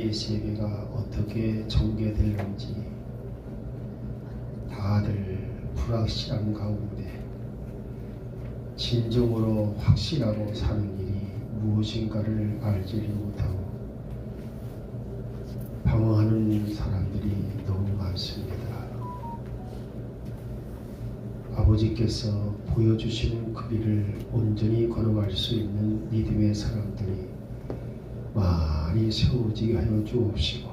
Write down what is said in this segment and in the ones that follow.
이 세계가 어떻게 전개될는지 다들 불확실한 가운데 진정으로 확실하고 사는 일이 무엇인가를 알지를 못하고 방황하는 사람들이 너무 많습니다. 아버지께서 보여주시는 그 길을 온전히 걸어갈 수 있는 믿음의 사람들이 많이 세워지게 하여 주옵시고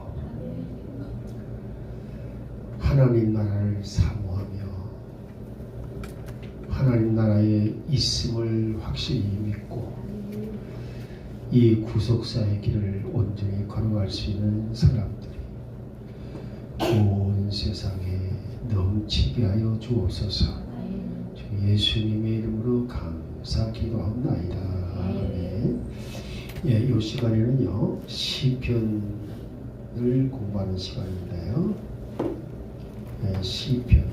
하나님 나라를 사모하며 하나님 나라에 있음을 확실히 믿고 이 구속사의 길을 온전히 걸어갈 수 있는 사람들이 온 세상에 넘치게 하여 주옵소서. 주 예수님의 이름으로 감사 기도하옵나이다. 아멘. 예, 이 시간에는요 시편을 공부하는 시간인데요. 예, 시편.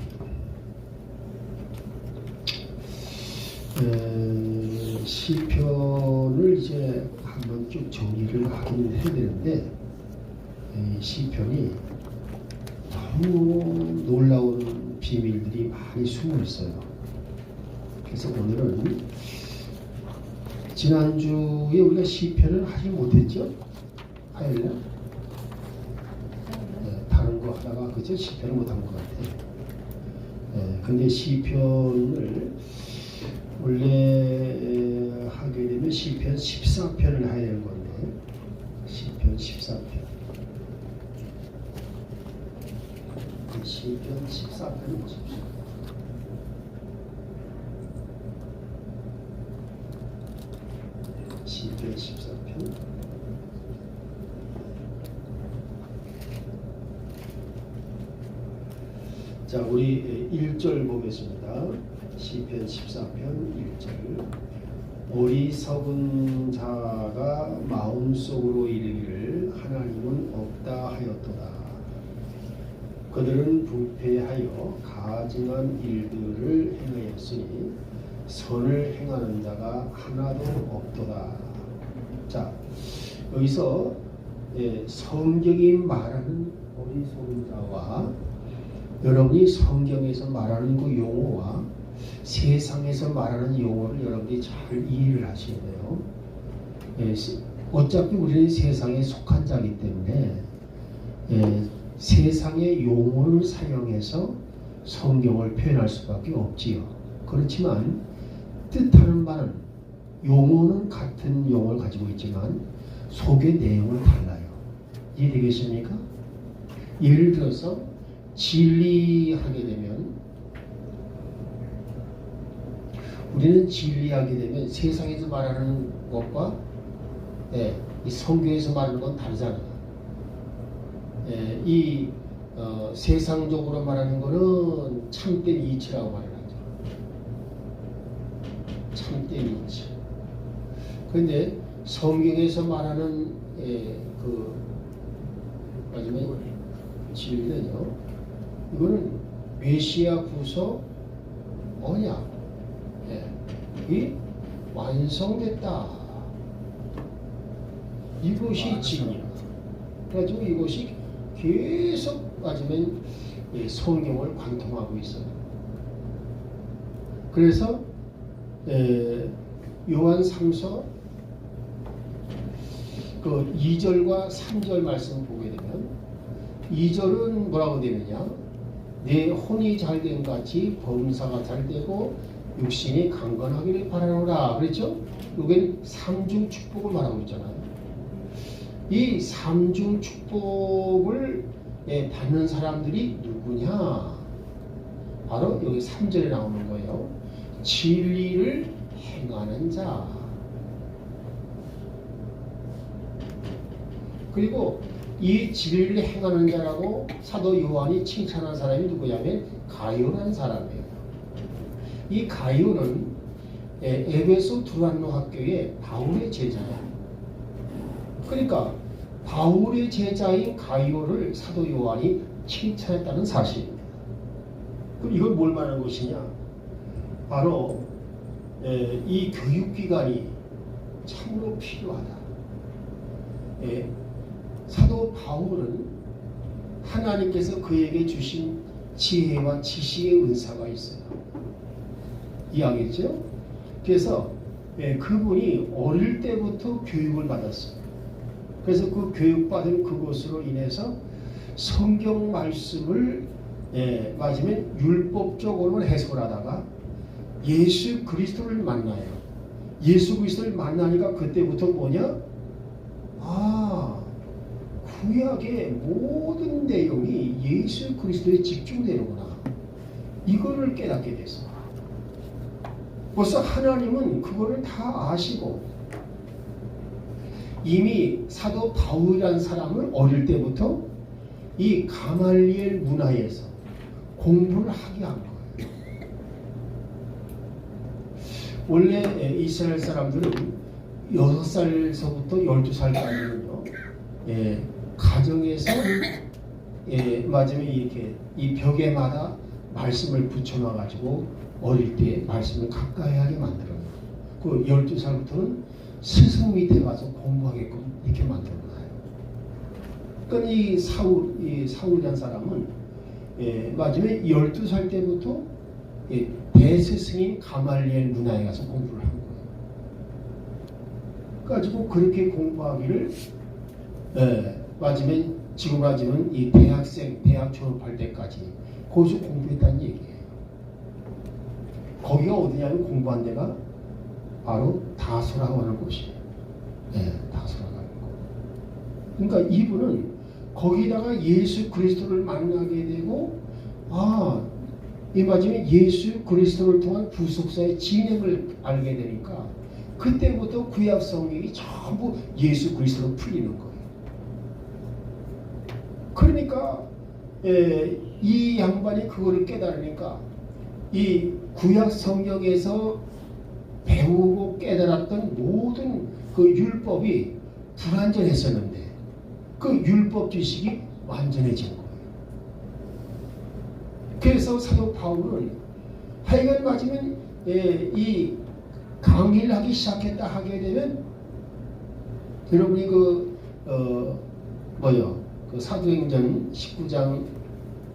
시편을 이제 한번 쭉 정리를 하긴 해야 되는데 이 시편이 너무 놀라운 비밀들이 많이 숨어 있어요. 그래서 오늘은 지난주에 우리가 시편을 하지 못했죠? 화요일날? 네, 다른 거 하다가 그저 시편을 못한 것 같아요. 네, 근데 시편을 원래 하게 되면 시편 14편을 해야 되는 건데 시편 14편 시편 14편을 보십시오. 시편 14편 자 우리 1절 보겠습니다. 시편 14편 1절 어리석은 자가 마음속으로 이르기를 하나님은 없다 하였도다. 그들은 부패하여 가증한 일들을 행하였으니 선을 행하는 자가 하나도 없도다. 자 여기서 성경이 말하는 어리석은 자와 여러분이 성경에서 말하는 그 용어와 세상에서 말하는 용어를 여러분이 잘 이해를 하셔야 돼요. 어차피 우리는 세상에 속한 자이기 때문에 세상의 용어를 사용해서 성경을 표현할 수밖에 없지요. 그렇지만 뜻하는 바는 용어는 같은 용어를 가지고 있지만 속의 내용은 달라요. 이해되겠습니까? 예를 들어서 진리하게 되면 우리는 진리하게 되면 세상에서 말하는 것과 이 성경에서 말하는 건 다르잖아요. 세상적으로 말하는 거는 참된 이치라고 말을 하죠. 참된 이치. 그런데 성경에서 말하는 그 마지막에 진리는요. 이거는 메시아 구속 언약. 이 완성됐다. 이것이 진리야. 그래가지고 이것이 계속 맞으면 성경을 관통하고 있어요. 그래서 요한 3서 그 2절과 3절 말씀 보게 되면 2절은 뭐라고 되느냐? 내 혼이 잘된 같이 범사가 잘되고 육신이 강건하기를 바라노라. 그랬죠? 여기는 삼중 축복을 말하고 있잖아요. 이 삼중 축복을 받는 사람들이 누구냐? 바로 여기 3절에 나오는 거예요. 진리를 행하는 자. 그리고 이 진리를 행하는 자라고 사도 요한이 칭찬한 사람이 누구냐면 가룟이라는 사람이에요. 이 가룟은 에베소 두란노 학교의 바울의 제자예요. 그러니까 바울의 제자인 가룟을 사도 요한이 칭찬했다는 사실입니다. 그럼 이건 뭘 말하는 것이냐? 바로 이 교육기관이 참으로 필요하다. 사도 사도 바울은 하나님께서 그에게 주신 지혜와 지식의 은사가 있어요. 이해하겠죠? 그래서 그분이 어릴 때부터 교육을 받았어요. 그래서 그 교육받은 그것으로 인해서 성경 말씀을 맞으면 율법적으로는 해석하다가 예수 그리스도를 만나요. 예수 그리스도를 만나니까 그때부터 뭐냐? 구약의 모든 내용이 예수 그리스도에 집중되는구나. 이거를 깨닫게 됐어. 벌써 하나님은 그거를 다 아시고 이미 사도 바울이라는 사람을 어릴 때부터 이 가말리엘 문화에서 공부를 하게 한 거예요. 원래 이스라엘 사람들은 6살서부터 12살까지는요, 가정에서 맞으면 이렇게 이 벽에마다 말씀을 붙여놔가지고 어릴 때 말씀을 가까이 하게 만들어요. 그 12살부터는 스승 밑에 가서 공부하게끔 이렇게 만들어놔요. 그러니까 이 사울이라는 사람은 맞으면 12살 때부터 대스승인 가말리엘 문화에 가서 공부를 한 거예요. 가지고 그렇게 공부하기를 맞으면 지금 맞으면 이 대학 졸업할 때까지 거기서 공부했다는 얘기예요. 거기가 어디냐면 공부한 데가 바로 다소라고 하는 곳이에요. 다소라고 하는 곳. 그러니까 이분은 거기다가 예수 그리스도를 만나게 되고 이 맞으면 예수 그리스도를 통한 구속사의 진행을 알게 되니까 그때부터 구약 성경이 전부 예수 그리스도로 풀리는 거예요. 그러니까 이 양반이 그거를 깨달으니까 이 구약 성경에서 배우고 깨달았던 모든 그 율법이 불완전했었는데 그 율법 지식이 완전해진 거예요. 그래서 사도 바울은 하여간 맞으면 이 강의를 하기 시작했다 하게 되면 여러분이 그 사도행전 19장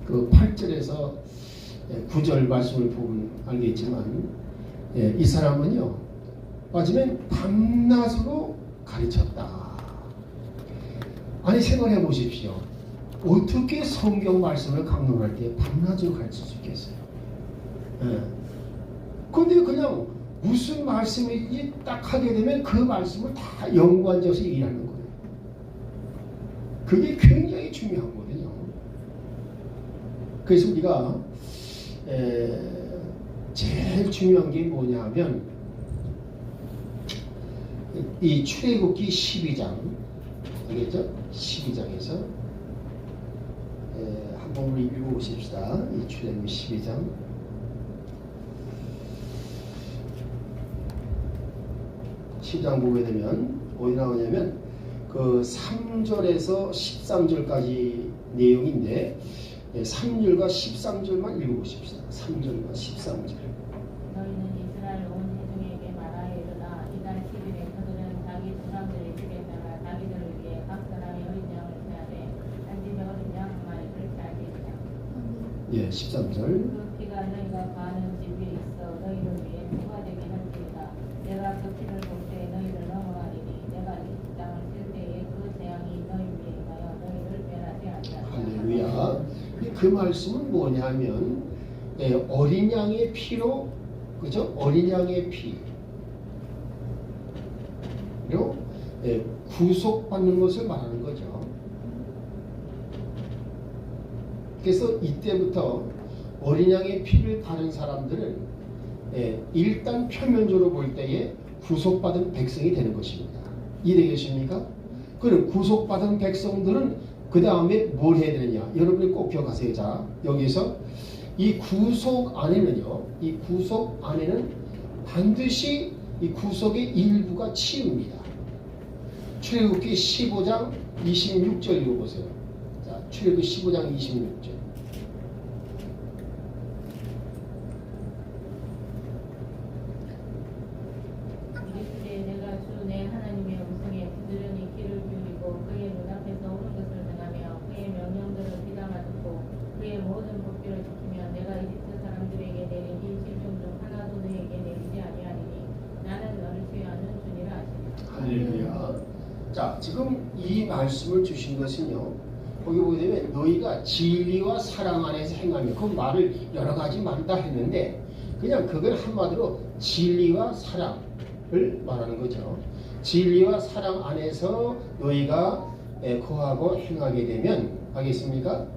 그 8절에서 9절 말씀을 보면 알겠지만 이 사람은요 맞으면 밤낮으로 가르쳤다. 아니 생각해 보십시오. 어떻게 성경 말씀을 강론할 때 밤낮으로 가르칠 수 있겠어요? 근데 그냥 무슨 말씀인지 딱 하게 되면 그 말씀을 다 연관져서 얘기하는 거예요. 그게 굉장히 중요한 거거든요. 그래서 우리가 제일 중요한 게 뭐냐 하면 이 출애굽기 12장 알겠죠? 12장에서 한번 우리 읽어보십시다. 이 출애굽기 12장 10장 보게 되면 어디 나오냐면 그 3절에서 13절까지 내용인데 3절과 13절만 읽어보십시다. 3절과 13절. 너희는 이스라엘 온 회중에게 말하여 이르라. 이달 10일에 그들은 자기 조상들의 집에다가 자기들을 위해 각 사람이 어린 양을 쳐야 돼. 한 집에 어린 양 한 마리를 쳐야 되리라. 13절. 그 피가 너희가 가는 집 위에 있어 너희를 위해 피가 되게 할지니라. 내가 그 피를 볼 때 너희를 넘어가리니 내가 이 땅을 칠 때에 그 재앙이 너희 위에 가여 너희를 멸하지 아니하리라. 할렐루야. 그 말씀은 뭐냐면 어린 양의 피로 그죠? 어린 양의 피로 구속받는 것을 말하는 거죠. 그래서 이때부터 어린 양의 피를 바른 사람들은 일단 표면적으로 볼 때에 구속받은 백성이 되는 것입니다. 이해되겠습니까? 그럼 구속받은 백성들은 그 다음에 뭘 해야 되느냐? 여러분이 꼭 기억하세요. 자, 여기서 이 구속 안에는요, 이 구속 안에는 반드시 이 구속의 일부가 치유입니다. 출애굽기 15장 26절 읽어보세요. 자, 출애굽기 15장 26절. 내가 주 내 하나님의 음성에 부지런히 귀를 기울이고 그의 눈앞에서 옳은 것을 자, 지금 이 말씀을 주신 것은요, 거기 보게 되면 너희가 진리와 사랑 안에서 행하며, 그 말을 여러 가지 말다 했는데 그냥 그걸 한마디로 진리와 사랑을 말하는 거죠. 진리와 사랑 안에서 너희가 거하고 행하게 되면 하겠습니까?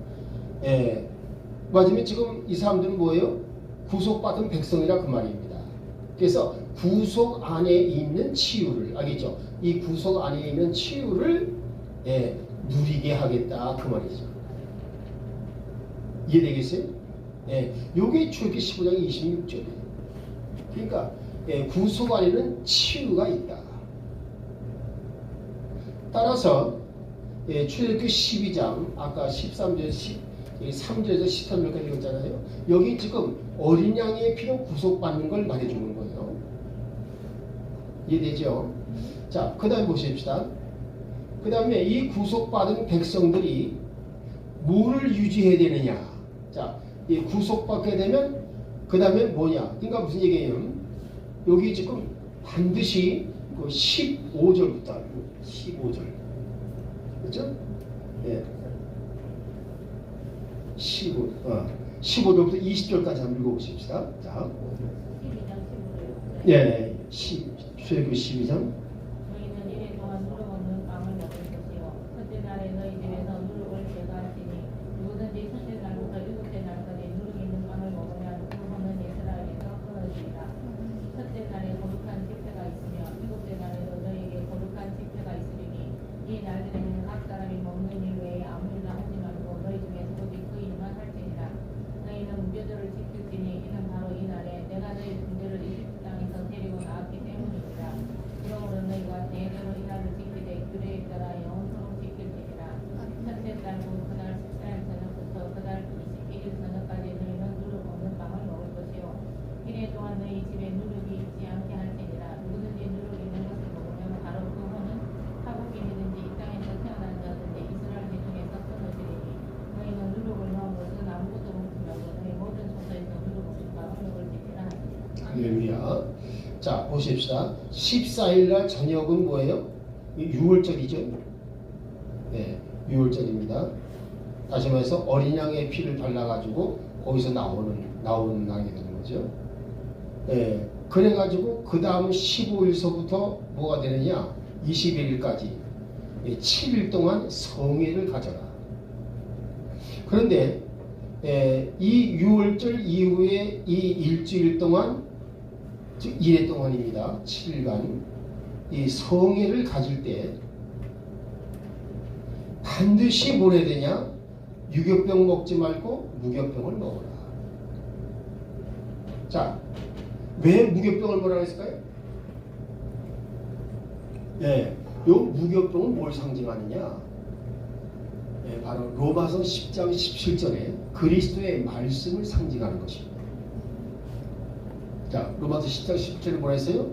맞으면 지금 이 사람들은 뭐예요? 구속받은 백성이라 그 말입니다. 그래서 구속 안에 있는 치유를, 알겠죠? 이 구속 안에 있는 치유를 누리게 하겠다 그 말이죠. 이해되겠어요? 요게 출애굽기 15장 26절이에요. 그러니까 구속 안에는 치유가 있다. 따라서 출애굽기 12장 아까 13절 3절에서 13절까지 읽었잖아요. 여기 지금 어린 양의 피로 구속받는 걸 말해주는 거예요. 이해되죠? 자, 그 다음에 보십시다. 그 다음에 이 구속받은 백성들이 뭐를 유지해야 되느냐. 자, 이 구속받게 되면 그 다음에 뭐냐. 그러니까 무슨 얘기예요? 여기 지금 반드시 그 15절부터 15절. 그렇죠? 예. 15절부터 20절까지 한번 읽어보십시다. 자. 12장 15절. 예. 출애굽기 12장. 너희는 이래 동안 누룩 없는 빵을 먹을 것이요 첫째 날에 너희 집에서 누룩을 제거하시니 누구든지 첫째 날부터 일곱째 날까지 누룩 있는 빵을 먹으면 그 혼은 이스라엘에서 끊어지리라. 첫째 날에 거룩한 집회가 있으며 일곱째 날에도 너희에게 거룩한 집회가 있으리니 이 날들에는 각 사람이 먹는 일 외에 아무 일도 하지 말고 너희 중에서 오직 그 일만 할지니라. 너희는 무교절을 지킬지니 이는 바로 이 날에 내가 너희 군대를 이집트 땅에서 데리고 나왔기 때문이니라. 그러므로 너희가 대대로 이 날을 지키되 규례에 따라 영원토록 지킬지니라. 첫째 달 후 그날 14일 저녁부터 그달 21일 저녁까지 너희는 누룩 없는 빵을 먹을 것이요 이래 동안 너희 집에 누룩이 있지 않게 할지니라. 누구든지 누룩 있는 것을 먹으면 바로 그 혼은 타국인이든지 이 땅에서 태어난 자든지 이스라엘 중에서 끊어지리니 너희는 누룩을 넣은 것은 아무것도 먹지 말고 너희 모든 소서에서 누룩 없는 빵을 먹을지니라. 할렐루야. 자, 보십시다. 14일 날 저녁은 뭐예요? 6월절이죠. 네, 6월절입니다. 다시 말해서 어린 양의 피를 발라가지고 거기서 나오는 날이 되는 거죠. 네, 그래가지고 그 다음 15일서부터 뭐가 되느냐? 21일까지 7일 동안 성회를 가져라. 그런데 이 6월절 이후에 이 일주일 동안, 즉 1회 동안입니다. 7일간 이 성회를 가질 때 반드시 뭘 해야 되냐? 유격병 먹지 말고 무격병을 먹어라. 자, 왜 무격병을 먹으라고 했을까요? 네, 요 무격병은 뭘 상징하느냐? 네, 바로 로마서 10장 17절에 그리스도의 말씀을 상징하는 것입니다. 자, 로마서 10장 17절에 뭐라 했어요?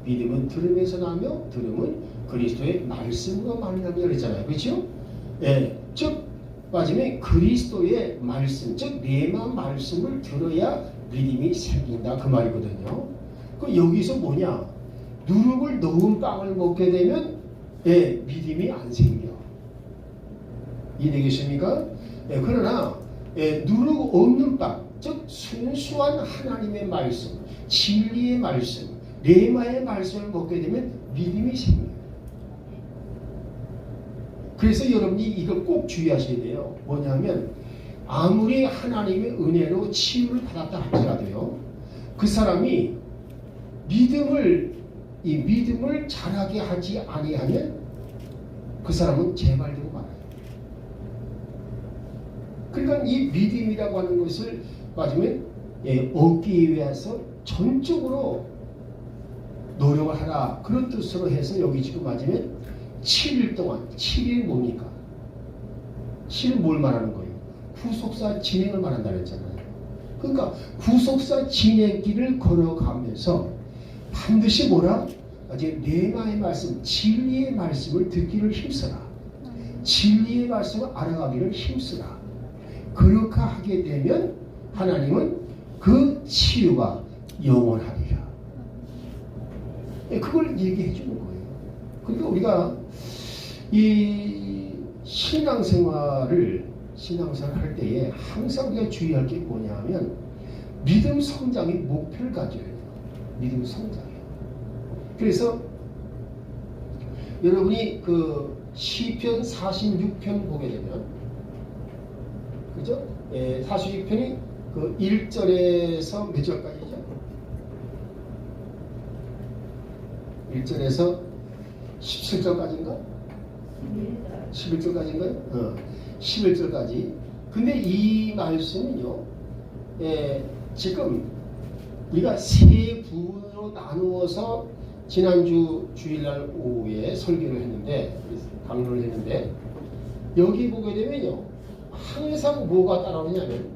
믿음은 들음에서 나며 들음은 그리스도의 말씀으로 말미암아 그랬잖아요. 그렇죠? 예, 즉 마지막에 그리스도의 말씀, 즉 레마 말씀을 들어야 믿음이 생긴다 그 말이거든요. 그 여기서 뭐냐? 누룩을 넣은 빵을 먹게 되면 믿음이 안 생겨. 이해되겠습니까? 그러나 누룩 없는 빵, 즉 순수한 하나님의 말씀, 진리의 말씀, 레마의 말씀을 먹게 되면 믿음이 생겨요. 그래서 여러분이 이걸 꼭 주의하셔야 돼요. 뭐냐면 아무리 하나님의 은혜로 치유를 받았다 할지라도요, 그 사람이 믿음을 자라게 하지 아니하면 그 사람은 재발되고 말아요. 그러니까 이 믿음이라고 하는 것을 맞으면 얻기 위해서 전적으로 노력을 하라, 그런 뜻으로 해서 여기 지금 맞으면 7일 동안, 7일 뭡니까? 7일 뭘 말하는 거예요? 구속사 진행을 말한다 그랬잖아요. 그러니까 구속사 진행길을 걸어가면서 반드시 뭐라? 이제 레마의 말씀, 진리의 말씀을 듣기를 힘쓰라. 진리의 말씀을 알아가기를 힘쓰라. 그렇게 하게 되면 하나님은 그 치유가 영원하리라. 그걸 얘기해 주는 거예요. 그러니까 우리가 이 신앙생활을 할 때에 항상 우리가 주의할 게 뭐냐면 믿음 성장의 목표를 가져야 돼요. 믿음 성장이에요. 그래서 여러분이 그 시편 46편 보게 되면, 그죠? 46편이 그 1절에서 몇 절까지죠? 1절에서 17절까지인가? 11절까지인가요? 11절까지. 근데 이 말씀은요, 지금 우리가 세 부분으로 나누어서 지난주 주일날 오후에 설교를 했는데, 강론을 했는데, 여기 보게 되면요, 항상 뭐가 따라오냐면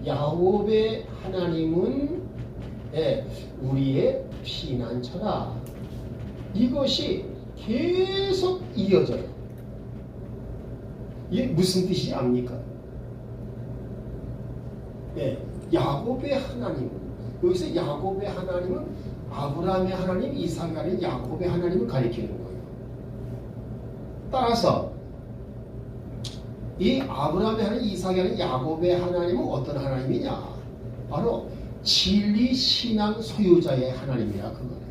야곱의 하나님은 우리의 피난처라. 이것이 계속 이어져요. 이게 무슨 뜻이 압니까? 야곱의 하나님은, 여기서 야곱의 하나님은 아브라함의 하나님, 이삭의 하나님, 야곱의 하나님을 가리키는 거예요. 따라서 이 아브라함의 하나님, 이삭의 하나님, 야곱의 하나님은 어떤 하나님이냐? 바로 진리 신앙 소유자의 하나님이라 그거예요.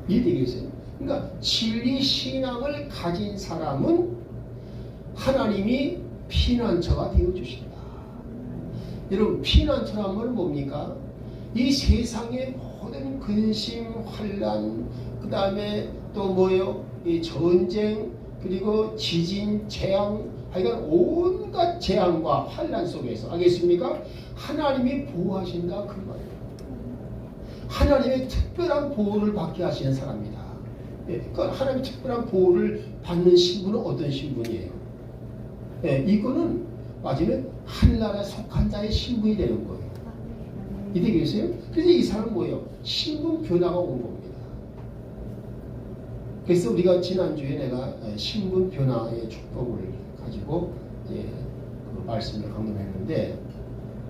이해되겠어요? 그러니까 진리 신앙을 가진 사람은 하나님이 피난처가 되어 주신다. 여러분, 피난처란 건 뭡니까? 이 세상의 모든 근심, 환란, 그 다음에 또 뭐예요? 이 전쟁, 그리고 지진, 재앙, 하여간 온갖 재앙과 환란 속에서, 알겠습니까? 하나님이 보호하신다 그 말이에요. 하나님의 특별한 보호를 받게 하시는 사람이다. 그러니까 하나님의 특별한 보호를 받는 신분은 어떤 신분이에요? 이거는 맞으면 한나라에 속한 자의 신분이 되는 거예요. 이해되겠어요? 그래서 이 사람은 뭐예요? 신분 변화가 온 겁니다. 그래서 우리가 지난주에 내가 신분 변화의 축복을 가지고 그 말씀을 강론했는데,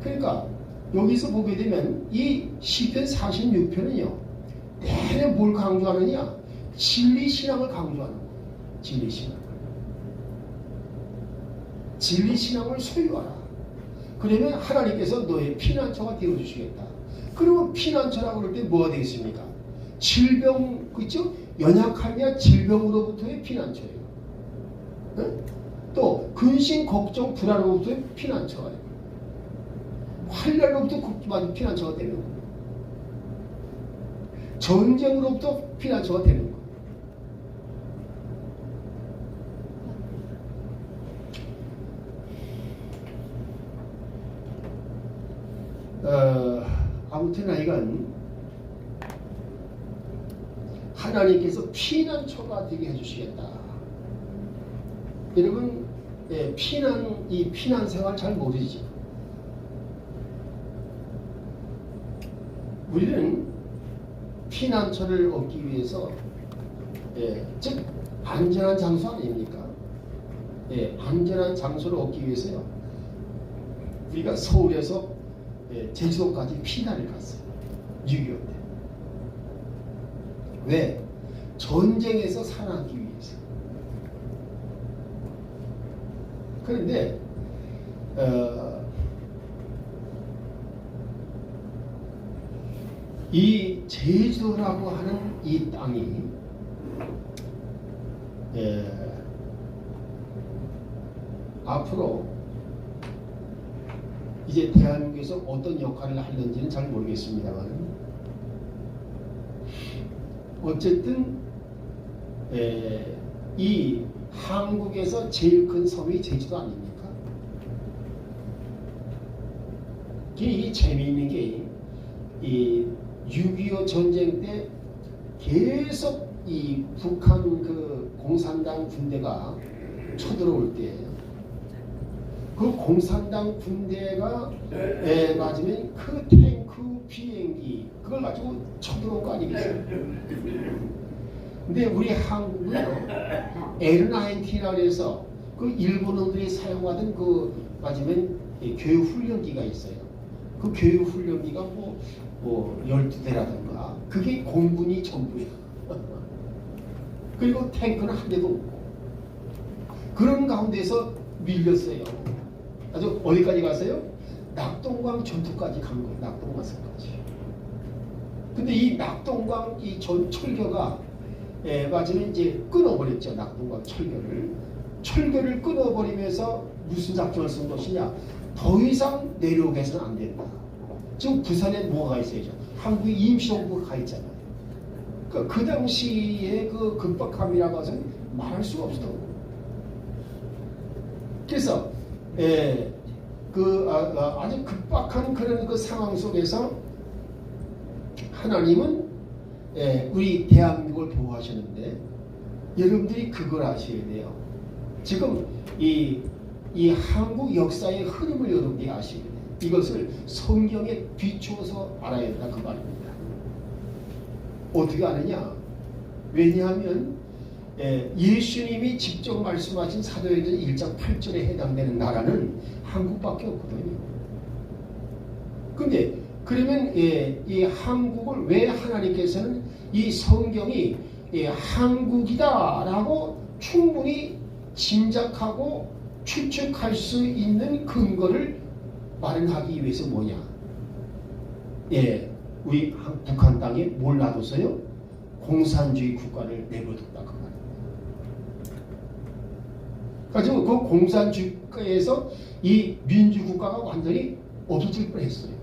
그러니까 여기서 보게 되면 이 시편 46편은요, 내내 뭘 강조하느냐? 진리 신앙을 강조하는 거예요. 진리 신앙. 진리 신앙을 소유하라. 그러면 하나님께서 너의 피난처가 되어주시겠다. 그러면 피난처라고 그럴 때 뭐가 되겠습니까? 질병, 그렇죠? 연약하냐 질병으로부터의 피난처예요. 또 근심, 걱정, 불안으로부터의 피난처가 돼요. 환란으로부터 피난처가 되는 거예요. 전쟁으로부터 피난처가 되는 거예요. 아무튼 이건 하나님께서 피난처가 되게 해주시겠다. 여러분, 이 피난 생활 잘 모르죠? 우리는 피난처를 얻기 위해서, 즉 안전한 장소 아닙니까? 안전한 장소를 얻기 위해서요, 우리가 서울에서 제주도까지 피난을 갔어요. 6.25 때. 왜? 전쟁에서 살아남기 위해서. 그런데 이 제주도라고 하는 이 땅이 앞으로 이제 대한민국에서 어떤 역할을 하는지는 잘 모르겠습니다만, 어쨌든 이 한국에서 제일 큰 섬이 제주도 아닙니까? 이게 재미있는 게, 이 6.25 전쟁 때 계속 이 북한 그 공산당 군대가 쳐들어올 때, 그 공산당 군대가 맞으면 그 탱크, 비행기 그걸 가지고 쳐들어온 거 아니겠어요? 근데 우리 한국은요, L-19라고 해서 그 일본어들이 사용하던 그 맞으면 교육 훈련기가 있어요. 그 교육 훈련기가 뭐 12대라든가 그게 공군이 전부예요. 그리고 탱크는 한 대도 없고. 그런 가운데서 밀렸어요. 아주 어디까지 갔어요? 낙동강 전투까지 간 거예요. 낙동강까지. 근데 이 낙동강 이 철교가 마침에 이제 끊어버렸죠. 낙동강 철교를 끊어버리면서 무슨 작전을 쓴 것이냐? 더 이상 내려오게서는 안 된다. 지금 부산에 뭐가 있어요? 한국의 임시정부가 가 있잖아요. 그 당시에 그 급박함이라고 해서는 말할 수가 없었던 거예요. 그래서 아주 급박한 그런 그 상황 속에서 하나님은 우리 대한민국을 보호하셨는데 여러분들이 그걸 아셔야 돼요. 지금 이 한국 역사의 흐름을 여러분들이 아셔야 돼요. 이것을 성경에 비추어서 알아야 된다 그 말입니다. 어떻게 아느냐? 왜냐하면 예수님이 직접 말씀하신 사도행전 1장 8절에 해당되는 나라는 한국밖에 없거든요. 근데 그러면 이 한국을 왜 하나님께서는 이 성경이 한국이다라고 충분히 짐작하고 추측할 수 있는 근거를 마련하기 위해서 뭐냐? 우리 북한 땅에 뭘 놔뒀어요? 공산주의 국가를 내버렸다 그 말입니다. 가지고 그 공산주의 국가에서 이 민주국가가 완전히 없어질 뻔했어요.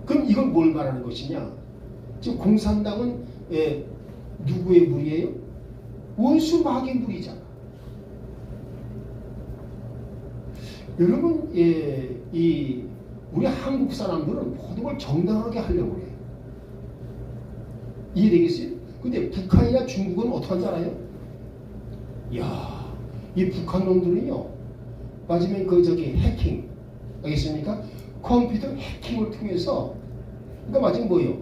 그럼 이건 뭘 말하는 것이냐? 지금 공산당은 누구의 무리예요? 원수 마귀의 무리잖아. 여러분, 우리 한국 사람들은 모든 걸 정당하게 하려고 그래요. 이해되겠어요? 근데 북한이나 중국은 어떡한 줄 알아요? 이야, 이 북한 놈들은요, 마지막에 해킹, 알겠습니까? 컴퓨터 해킹을 통해서, 그러니까 마지막 뭐예요?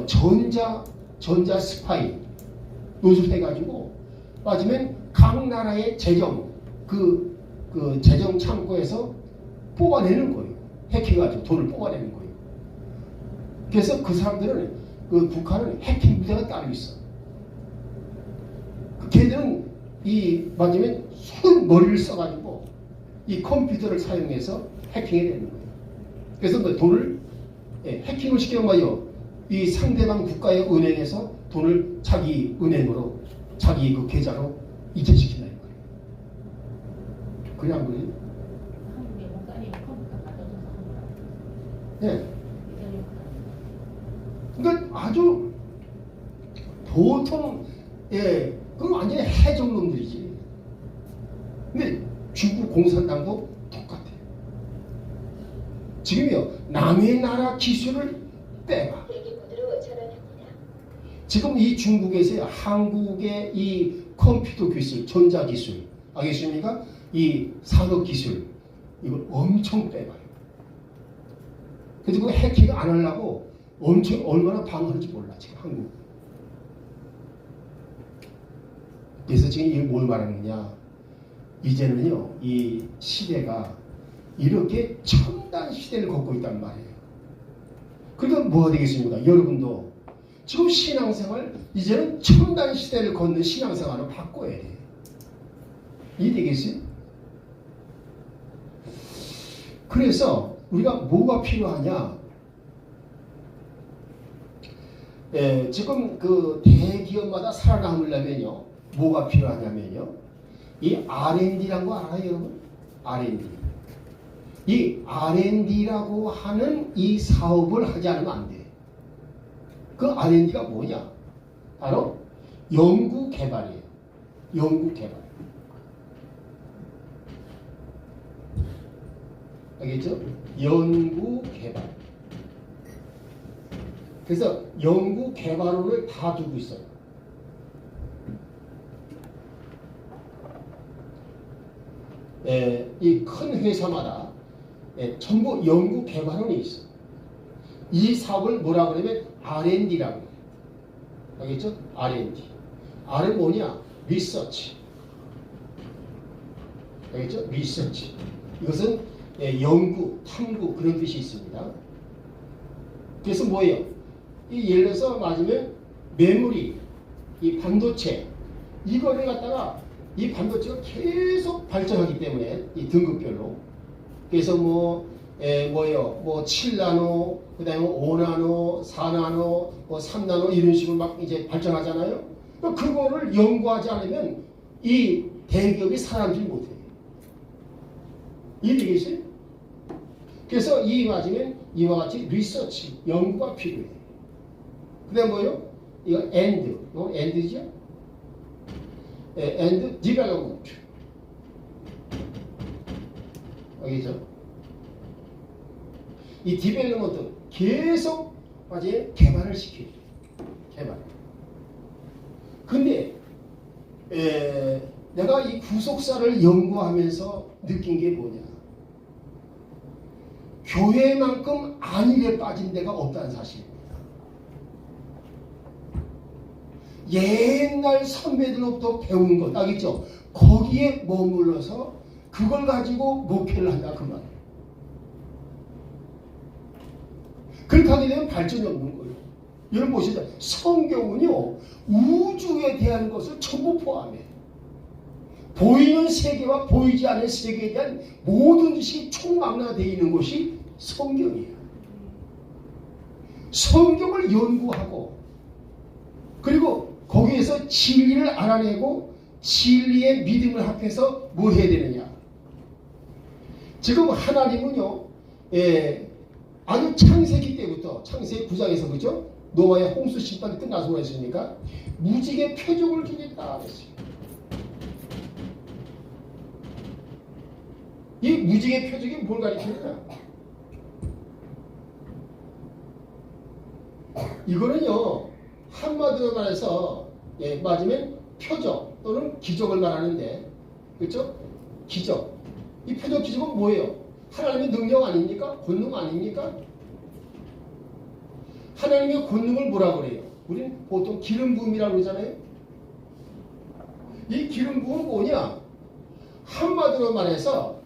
전자 스파이 노출해가지고, 마지막에 각 나라의 재정, 재정 창고에서 뽑아내는 거예요. 해킹해가지고 돈을 뽑아내는 거예요. 그래서 그 사람들은 북한은 해킹 부대가 따로 있어. 걔들은 마지막에 손 머리를 써가지고 이 컴퓨터를 사용해서 해킹해내는 거예요. 그래서 돈을 해킹을 시키면 뭐예요? 이 상대방 국가의 은행에서 돈을 자기 은행으로 자기 그 계좌로 이체시킨다는 거예요. 그냥 그래요? 한국의 목사님 컴퓨터 가져줘서 한 거라고. 네. 그러니까 아주 보통 그건 완전히 해적놈들이지. 근데 중국 공산당도 똑같아요. 지금요 남의 나라 기술을 빼봐. 지금 이 중국에서 한국의 이 컴퓨터 기술, 전자 기술, 알겠습니까? 이 산업 기술 이걸 엄청 빼봐요. 그래서 그 해킹 안 하려고 엄청 얼마나 방어하는지 몰라 지금 한국. 그래서 지금 이게 뭘 말하느냐? 이제는요 이 시대가 이렇게 첨단 시대를 걷고 있단 말이에요. 그러니까 뭐가 되겠습니까? 여러분도 지금 신앙생활 이제는 첨단 시대를 걷는 신앙생활로 바꿔야 돼. 이해되겠어요? 그래서 우리가 뭐가 필요하냐? 지금 그 대기업마다 살아남으려면요 뭐가 필요하냐면요 이 R&D라는 거 알아요 여러분? R&D. 이 R&D라고 하는 이 사업을 하지 않으면 안 돼. 그 R&D가 뭐냐? 바로 연구개발이에요. 연구개발. 알겠죠? 연구개발. 그래서 연구개발원을 다 두고 있어요. 이 큰 회사마다 전부 연구개발원이 있어요. 이 사업을 뭐라 그러면 R&D라고 해요. 알겠죠? R&D. R은 뭐냐? 리서치. 알겠죠? 리서치. 이것은 연구, 탐구 그런 뜻이 있습니다. 그래서 뭐예요? 예를 들어서 맞으면 메모리, 이 반도체 이거를 갖다가 이 반도체가 계속 발전하기 때문에 이 등급별로 그래서 뭐 7나노 그다음에 5나노, 4나노, 3나노 이런 식으로 막 이제 발전하잖아요. 그거를 연구하지 않으면 이 대기업이 살아남지 못해요. 이해되겠어요? 그래서 이 와중에 이와 같이 리서치, 연구가 필요해요. 그 다음 뭐요? 이거 이거 end죠? and development. 알겠죠? 이 디벨롭먼트 계속 맞아요? 개발을 시켜요. 개발. 근데 내가 이 구속사를 연구하면서 느낀 게 뭐냐? 교회만큼 안일에 빠진 데가 없다는 사실입니다. 옛날 선배들로부터 배운 것, 알겠죠? 거기에 머물러서 그걸 가지고 목회를 한다 그 말이에요. 그렇게 하게 되면 발전이 없는 거예요. 여러분 보시죠. 성경은요, 우주에 대한 것을 전부 포함해. 보이는 세계와 보이지 않는 세계에 대한 모든 지식이 총망라되어 있는 것이 성경이에요. 성경을 연구하고 그리고 거기에서 진리를 알아내고 진리의 믿음을 합해서 뭘 해야 되느냐. 지금 하나님은요, 아주 창세기 때부터 창세기 9장에서 그죠? 노아의 홍수 심판이 끝나서 뭐 했습니까? 무지개 표적을 주겠다 그랬어요. 이 무지개 표적이 뭘 가리키느냐? 이거는요, 한마디로 말해서 맞으면 표적 또는 기적을 말하는데, 그렇죠? 기적. 이 표적 기적은 뭐예요? 하나님의 능력 아닙니까? 권능 아닙니까? 하나님의 권능을 뭐라고 그래요? 우리는 보통 기름 부음이라고 그러잖아요. 이 기름 부음은 뭐냐? 한마디로 말해서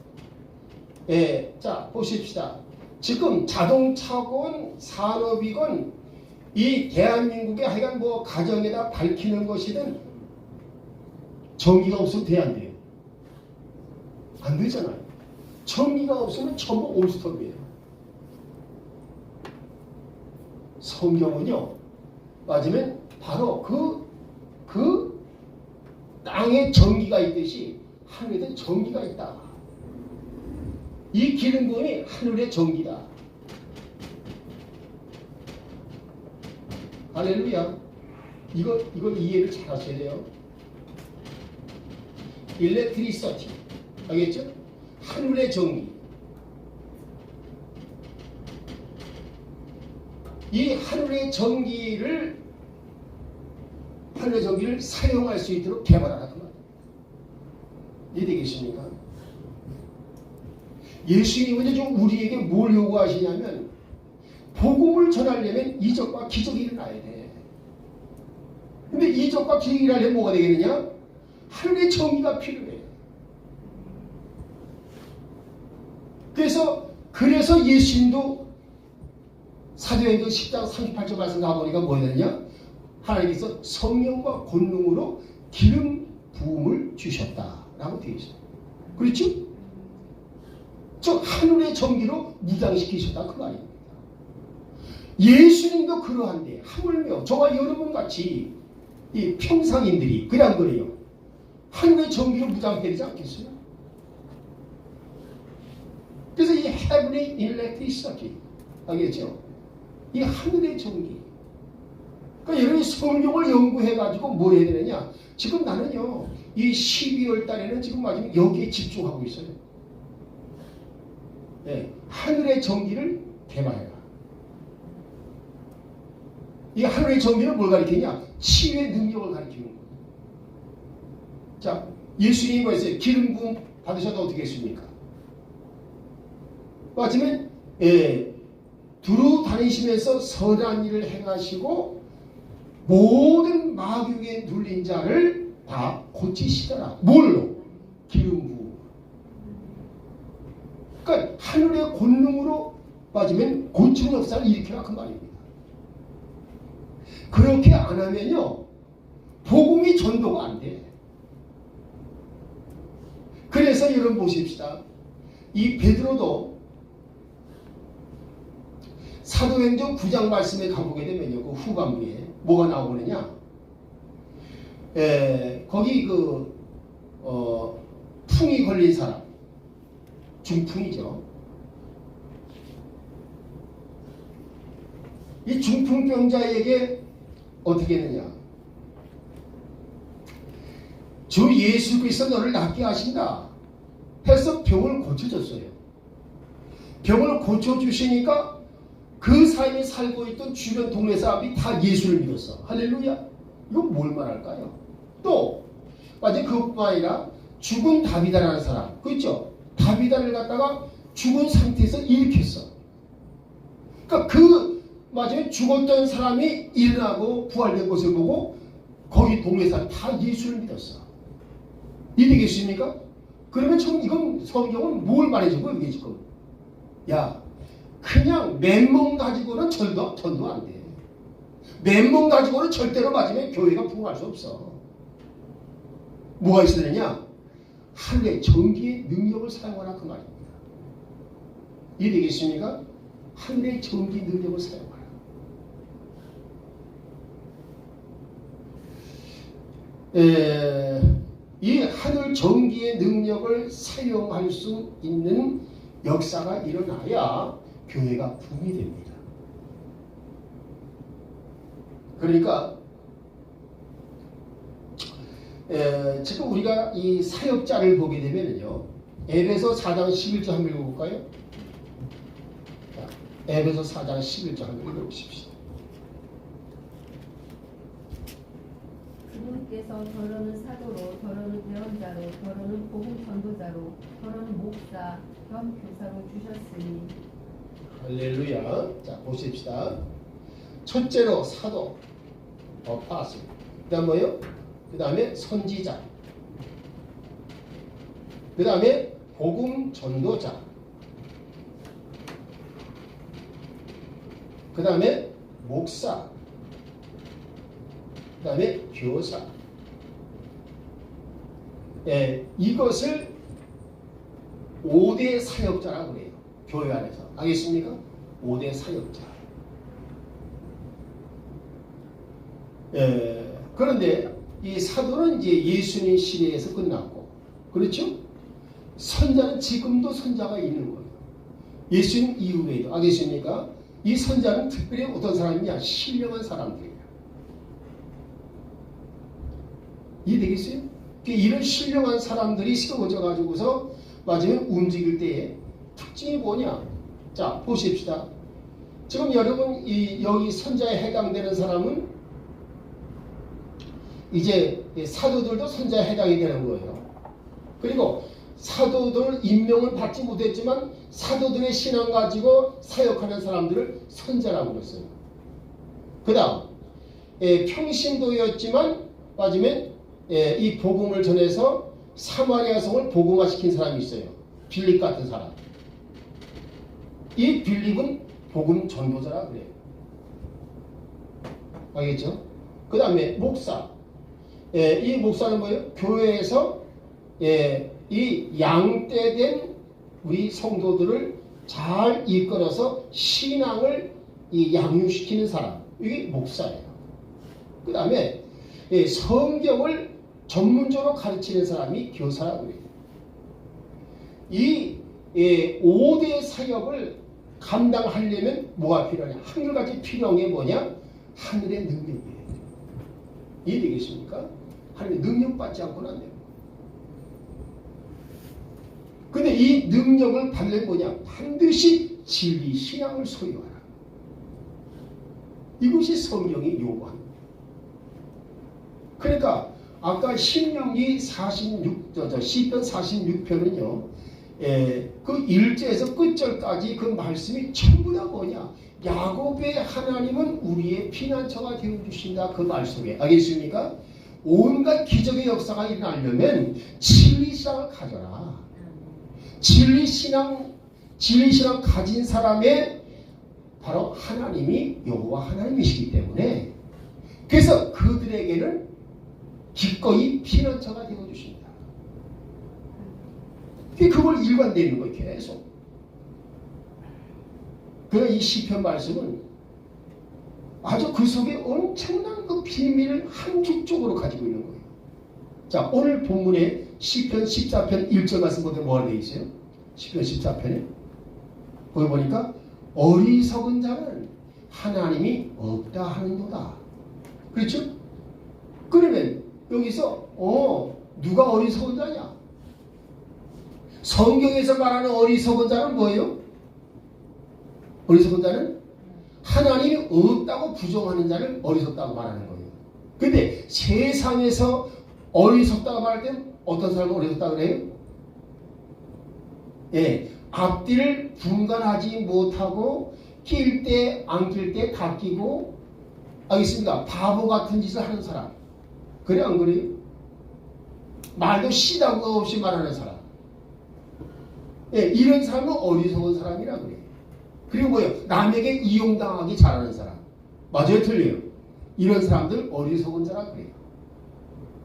자 보십시다. 지금 자동차건 산업이건 이 대한민국의 하여간 뭐 가정에다 밝히는 것이든 전기가 없으면 돼 안 돼요? 안 되잖아요. 전기가 없으면 전부 올스톱이에요. 성경은요, 맞으면 바로 그 땅에 전기가 있듯이 하늘에도 전기가 있다. 이 기름 부음이 하늘의 전기다. 할렐루야. 이걸 이해를 잘 하셔야 돼요. 일렉트리시티. 알겠죠? 하늘의 전기. 이 하늘의 전기를 사용할 수 있도록 개발하라고 말이에요. 이해되겠습니까? 예수님은 좀 우리에게 뭘 요구하시냐면 복음을 전하려면 이적과 기적이 일어나야 돼. 근데 이적과 기적이 일어나려면 뭐가 되겠느냐? 하늘의 전기가 필요해. 그래서 예수님도 사도행전 10장 38절 말씀 가보니까 뭐였느냐? 하나님께서 성령과 권능으로 기름 부음을 주셨다라고 되어 있어요. 그렇죠? 즉 하늘의 전기로 무장시키셨다 그 말입니다. 예수님도 그러한데 하물며 저와 여러분 같이 이 평상인들이 그냥 그래요. 하늘의 전기로 무장해야 되지 않겠어요? 그래서 이 heavenly electricity 알겠죠? 이 하늘의 전기. 그러니까 여러분이 성경을 연구해가지고 뭘 해야 되느냐? 지금 나는요, 이 12월 달에는 지금 맞으면 여기에 집중하고 있어요. 네, 하늘의 전기를 개발해라. 이 하늘의 전기는 뭘 가리키냐? 치유의 능력을 가리키는 거예요. 자, 예수님이 뭐였어요? 기름 부음 받으셔도 어떻게 했습니까? 마침에 두루 다니시면서 선한 일을 행하시고 모든 마귀에 눌린 자를 다 고치시더라. 뭘로? 기름 부음. 그러니까 하늘의 권능으로 맞으면 고치는 역사를 일으켜라 그 말입니다. 그렇게 안 하면요 복음이 전도가 안 돼. 그래서 여러분 보십시다. 이 베드로도 사도행전 9장 말씀에 가보게 되면요, 그 후반부에 뭐가 나오느냐? 거기 풍이 걸린 사람, 중풍이죠. 이 중풍병자에게 어떻게 했느냐? 주 예수 그리스도 너를 낫게 하신다 해서 병을 고쳐줬어요. 병을 고쳐주시니까 그 사람이 살고 있던 주변 동네 사람이 다 예수를 믿었어. 할렐루야. 이건 뭘 말할까요? 또 맞아요. 그것뿐만 아니라 죽은 다비다라는 사람, 그렇죠? 다비다를 갖다가 죽은 상태에서 일으켰어. 그러니까 맞아요. 죽었던 사람이 일어나고 부활된 것을 보고 거기 동네 사람 다 예수를 믿었어. 이해되겠습니까? 그러면 이건 성경은 뭘 말해준 거야, 이게 지금? 야, 그냥 맨몸 가지고는 전도 안 돼. 맨몸 가지고는 절대로 맞으면 교회가 부흥할 수 없어. 뭐가 있어야 되냐? 하늘의 전기의 능력을 사용하라, 그 말입니다. 이해되겠습니까? 하늘의 전기 능력을 사용하라. 이 하늘 전기의 능력을 사용할 수 있는 역사가 일어나야 교회가 부흥이 됩니다. 그러니까 지금 우리가 이 사역자를 보게 되면요, 에베소 4장 11절 한번 읽어볼까요? 자, 에베소 4장 11절 한번 읽어보십시오. 그분께서 더러는 사도로, 더러는 대언자로, 더러는 복음 전도자로, 더러는 목사, 겸 교사로 주셨으니. 할렐루야. 자, 보십시다. 첫째로 사도, 어파스. 그 다음 뭐요? 그 다음에 선지자. 그 다음에 복음 전도자. 그 다음에 목사. 그 다음에 교사. 이것을 5대 사역자라고 그래요. 교회 안에서. 알겠습니까? 5대 사역자. 그런데 이 사도는 이제 예수님 시대에서 끝났고, 그렇죠? 선자는 지금도 선자가 있는 거예요. 예수님 이후에도. 알겠습니까? 이 선자는 특별히 어떤 사람이냐? 신령한 사람들이에요. 이해되겠어요? 이런 신령한 사람들이 세워져 가지고서 맞으면 움직일 때의 특징이 뭐냐? 자, 보십시다. 지금 여러분 여기 선자에 해당되는 사람은 이제 사도들도 선자에 해당이 되는 거예요. 그리고 사도들 임명을 받지 못했지만 사도들의 신앙 가지고 사역하는 사람들을 선자라고 그랬어요. 그 다음 평신도였지만 맞으면 이 복음을 전해서 사마리아 성을 복음화시킨 사람이 있어요. 빌립 같은 사람. 이 빌립은 복음 전도자라 그래요. 알겠죠? 그 다음에 목사. 이 목사는 뭐예요? 교회에서 이 양떼된 우리 성도들을 잘 이끌어서 신앙을 양육시키는 사람. 이게 목사예요. 그 다음에 성경을 전문적으로 가르치는 사람이 교사라고 해요. 이 5대 사역을 감당하려면 뭐가 필요하냐? 한결같이 필요한 게 뭐냐? 하늘의 능력이에요. 이해되겠습니까? 하늘의 능력 받지 않고는 안 돼요. 근데 이 능력을 받으려면 뭐냐? 반드시 진리 신앙을 소유하라. 이것이 성경이 요구합니다. 그러니까 아까 신명기 46, 시편 46편은요, 그 1절에서 끝절까지 그 말씀이 전부 다 뭐냐? 야곱의 하나님은 우리의 피난처가 되어주신다. 그 말 속에. 알겠습니까? 온갖 기적의 역사가 일어나려면 진리신앙을 가져라. 진리신앙 가진 사람의 바로 하나님이 여호와 하나님이시기 때문에 그래서 그들에게는 기꺼이 피난처가 되어주십니다. 그걸 일관되는 거예요. 계속. 그러니까 이 시편 말씀은 아주 그 속에 엄청난 그 비밀을 함축적으로 가지고 있는 거예요. 자, 오늘 본문에 시편 14편 1절 말씀 보면 뭐가 되어 있어요? 시편 14편에 거기 보니까 어리석은 자는 하나님이 없다 하는도다. 그렇죠? 그러면 여기서 누가 어리석은 자냐? 성경에서 말하는 어리석은 자는 뭐예요? 어리석은 자는 하나님이 없다고 부정하는 자를 어리석다고 말하는 거예요. 근데 세상에서 어리석다고 말할 때 어떤 사람을 어리석다고 그래요? 예, 앞뒤를 분간하지 못하고 낄 때 안 낄 때 다 끼고, 알겠습니다. 바보 같은 짓을 하는 사람. 그래 안 그래요? 말도 시다고 없이 말하는 사람. 예, 이런 사람은 어리석은 사람이라 그래요. 그리고 뭐예요? 남에게 이용당하기 잘하는 사람. 맞아요? 틀려요? 이런 사람들 어리석은 자라 그래요.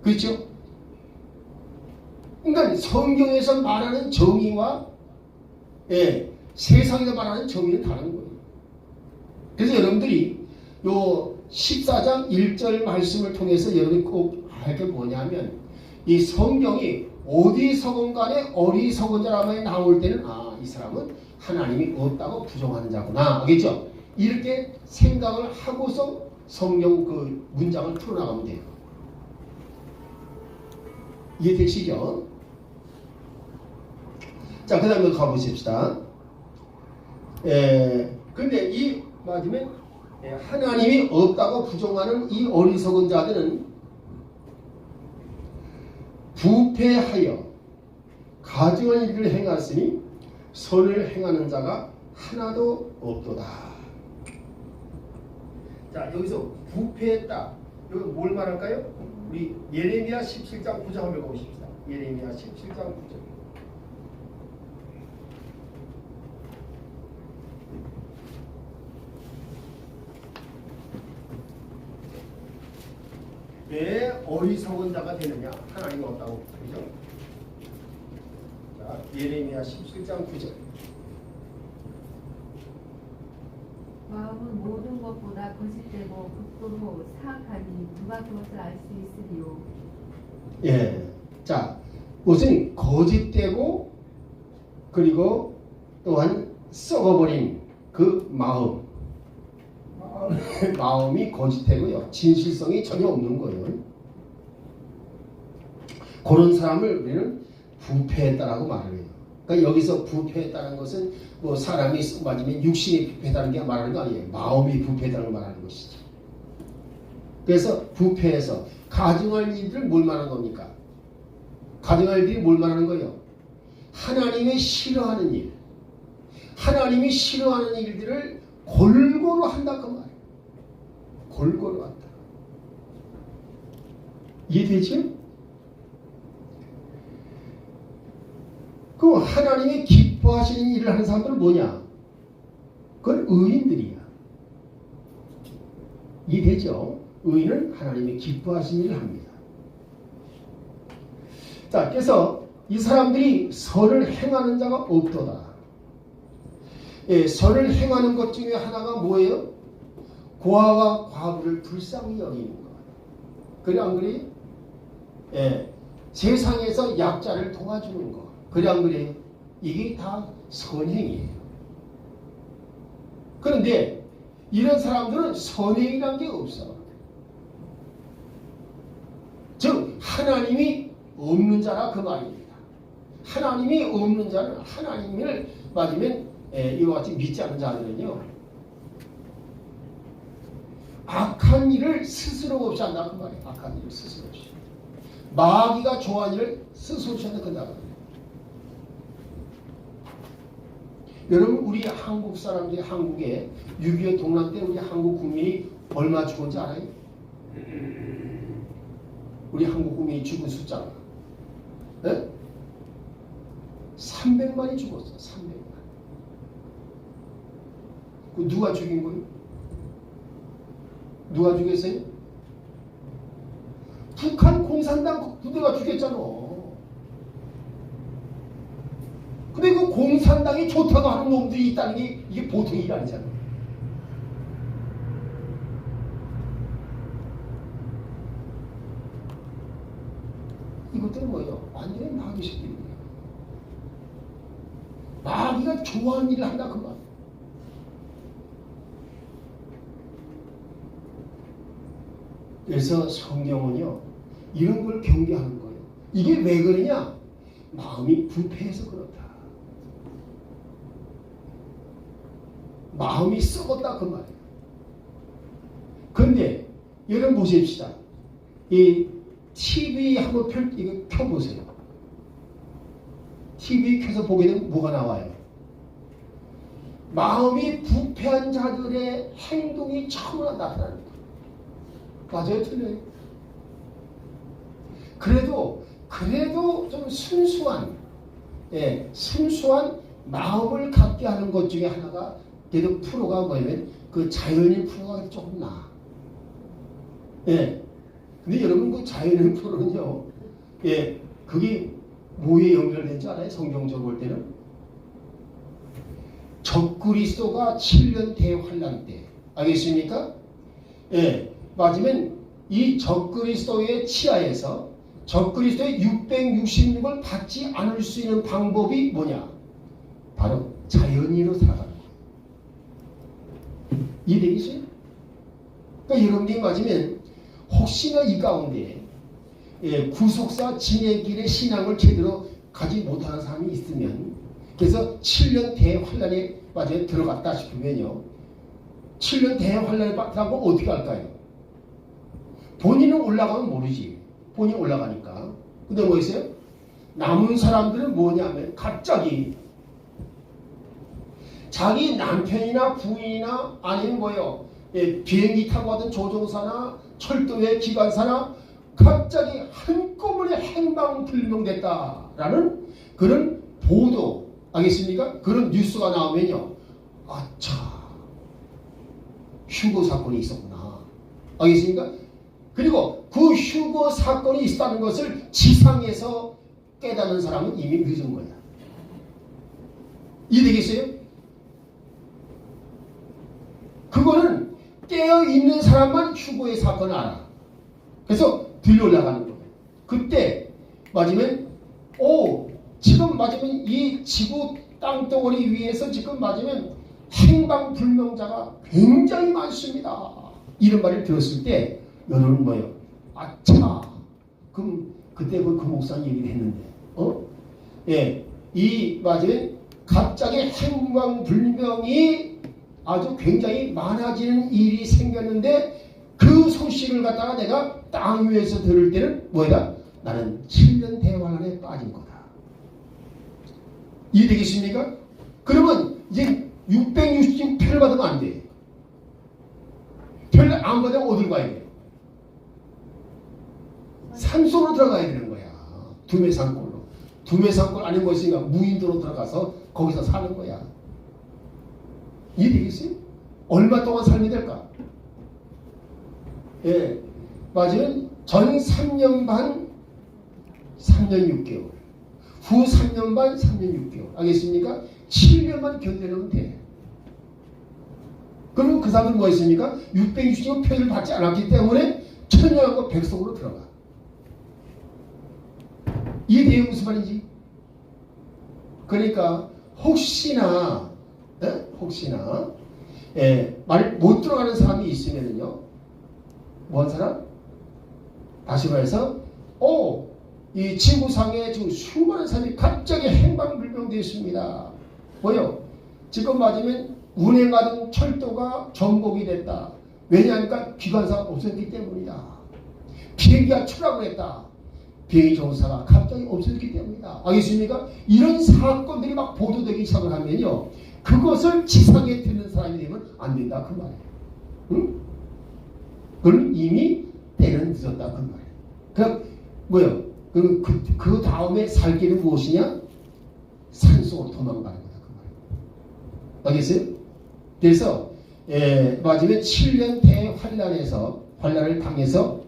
그렇죠? 그러니까 성경에서 말하는 정의와 세상에서 말하는 정의는 다른 거예요. 그래서 여러분들이 요 14장 1절 말씀을 통해서 여러분이 꼭 알 게 뭐냐면 이 성경이 어디서건 간에 어리석은 자라만 나올 때는 이 사람은 하나님이 없다고 부정하는 자구나. 알겠죠? 이렇게 생각을 하고서 성경 그 문장을 풀어나가면 돼요. 이해되시죠? 자, 그 다음에 가보십시다. 근데 이 맞으면 하나님이 없다고 부정하는 이 어리석은 자들은 부패하여 가증한 일을 행하였으니 선을 행하는 자가 하나도 없도다. 자, 여기서 부패했다. 여기 뭘 말할까요? 우리 예레미야 17장 9절 한번 보십시다. 예레미야 17장 9절. 왜 어리석은 자가 되느냐? 하나님이 없다고. 그죠? 자, 예레미야 17장 9절. 마음은 모든 것보다 거짓되고 극도로 사악하니 누가 그것을 알 수 있으리요. 예. 자, 우선 거짓되고 그리고 또한 썩어버린 그 마음이 거짓되고요. 진실성이 전혀 없는 거예요. 그런 사람을 우리는 부패했다라고 말을 해요. 그러니까 여기서 부패했다는 것은 뭐 사람이 맞으면 육신이 부패했다는 게 말하는 거 아니에요. 마음이 부패했다는 걸 말하는 것이지. 그래서 부패해서 가증할 일들을 뭘 말하는 겁니까? 가증할 일들이 뭘 말하는 거예요? 하나님이 싫어하는 일, 하나님이 싫어하는 일들을 골고루 한다 그 말이에요. 골고루 한다. 이해되죠? 그 하나님이 기뻐하시는 일을 하는 사람들은 뭐냐? 그건 의인들이야. 이해되죠? 의인은 하나님이 기뻐하시는 일을 합니다. 자, 그래서 이 사람들이 선을 행하는 자가 없도다. 선을 행하는 것 중에 하나가 뭐예요? 고아와 과부를 불쌍히 여기는 것. 그래 안 그래요? 세상에서 약자를 도와주는 것. 그래 안 그래요? 이게 다 선행이에요. 그런데 이런 사람들은 선행이란 게 없어. 즉 하나님이 없는 자라 그 말입니다. 하나님이 없는 자는 하나님을 맞으면 이와 같이 믿지 않는 자들은요, 악한 일을 스스로 없이 한다 그 말이에요. 악한 일을 스스로 없이. 마귀가 좋아하는 일을 스스로 없이 한다 그 말이에요. 여러분, 우리 한국 사람들이 한국에 6.25 동란 때 우리 한국 국민이 얼마 죽은지 알아요? 우리 한국 국민이 죽은 숫자가 300만이 죽었어. 300만. 그 누가 죽인 거예요? 누가 죽였어요? 북한 공산당 부대가 죽였잖아. 공산당이 좋다고 하는 놈들이 있다는 게 이게 보통 일 아니잖아. 이것들은 뭐예요? 완전히 마귀 새끼들이에요. 마귀가 좋아하는 일을 한다 그 말. 그래서 성경은요 이런 걸 경계하는 거예요. 이게 왜 그러냐? 마음이 부패해서 그렇다. 마음이 썩었다 그 말이에요. 그런데 여러분 보십시다. 이 TV 한번 이거 켜보세요. TV 켜서 보게 되면 뭐가 나와요? 마음이 부패한 자들의 행동이 처음으로 나타나는 거예요. 맞아요? 틀려요? 그래도 좀 순수한 마음을 갖게 하는 것 중에 하나가 그래도 프로가 뭐냐면 그 자연인 프로가 조금 나아. 예. 근데 여러분 그 자연인 프로는요, 예, 그게 뭐에 연결된지 알아요? 성경적으로 볼 때는 적그리스도가 7년 대환란 때, 알겠습니까? 예, 맞으면 이 적그리스도의 치하에서 적그리스도의 666을 받지 않을 수 있는 방법이 뭐냐? 바로 자연인으로 살아가는 거예요. 이해되겠어요? 그러니까 여러분들이 맞으면 혹시나 이 가운데 구속사 진해길의 신앙을 제대로 가지 못하는 사람이 있으면, 그래서 7년 대환란에 맞아요 들어갔다 싶으면요, 7년 대환란에 들어가면 어떻게 할까요? 본인은 올라가면 모르지. 본인이 올라가니까. 근데 뭐 있어요? 남은 사람들은 뭐냐면 갑자기 자기 남편이나 부인이나 아니면 뭐요, 비행기 타고 가던 조종사나 철도의 기관사나 갑자기 한꺼번에 행방불명됐다라는 그런 보도, 알겠습니까? 그런 뉴스가 나오면요, 아차, 휴거 사건이 있었구나, 알겠습니까? 그리고 그 휴거 사건이 있다는 것을 지상에서 깨닫는 사람은 이미 늦은 거야. 이해되겠어요? 그거는 깨어있는 사람만 휴거의 사건을 알아. 그래서 들려 올라가는 거예요. 그때 맞으면 지금 맞으면 이 지구 땅덩어리 위에서 지금 맞으면 행방불명자가 굉장히 많습니다. 이런 말을 들었을 때 여러분 뭐예요? 아차, 그럼 그때 그 목사님 얘기를 했는데 이 맞으면 갑자기 행방불명이 아주 굉장히 많아지는 일이 생겼는데 그 소식을 갖다가 내가 땅 위에서 들을 때는 뭐야? 나는 7년 대환란에 빠진 거다. 이해되겠습니까? 그러면 이제 666표를 받으면 안 돼. 표를 안 받으면 어디로 가야 돼? 산속으로 들어가야 되는 거야. 두메산골로. 두메산골 아닌 거 있으니까 무인도로 들어가서 거기서 사는 거야. 이해되겠어요? 얼마 동안 살면 될까? 예, 맞아요. 전 3년 반, 3년 6개월. 후 3년 반, 3년 6개월. 알겠습니까? 7년만 견뎌내면 돼. 그러면 그 사람은 뭐 했습니까? 660년 표를 받지 않았기 때문에 천년왕국 백성으로 들어가. 이해돼요? 무슨 말인지? 그러니까 혹시나 말 못 들어가는 사람이 있으면요, 뭔 사람? 다시 말해서 이 지구상에 지금 수많은 사람이 갑자기 행방불명되었습니다. 뭐요? 지금 맞으면 운행하던 철도가 전복이 됐다. 왜냐하니까 기관사가 없었기 때문이다. 비행기가 추락을 했다. 비행기 조종사가 갑자기 없어졌기 때문이다. 알겠습니까? 이런 사건들이 막 보도되기 시작을 하면요, 그것을 지상에 듣는 사람이 되면 안 된다 그 말이에요. 응? 그건 이미 때는 늦었다 그 말이에요. 그럼 뭐요? 그 다음에 살 길은 무엇이냐? 산속으로 도망가는 거다 그 말이에요. 알겠어요? 그래서 마지막에 7년 대환란에서 환란을 당해서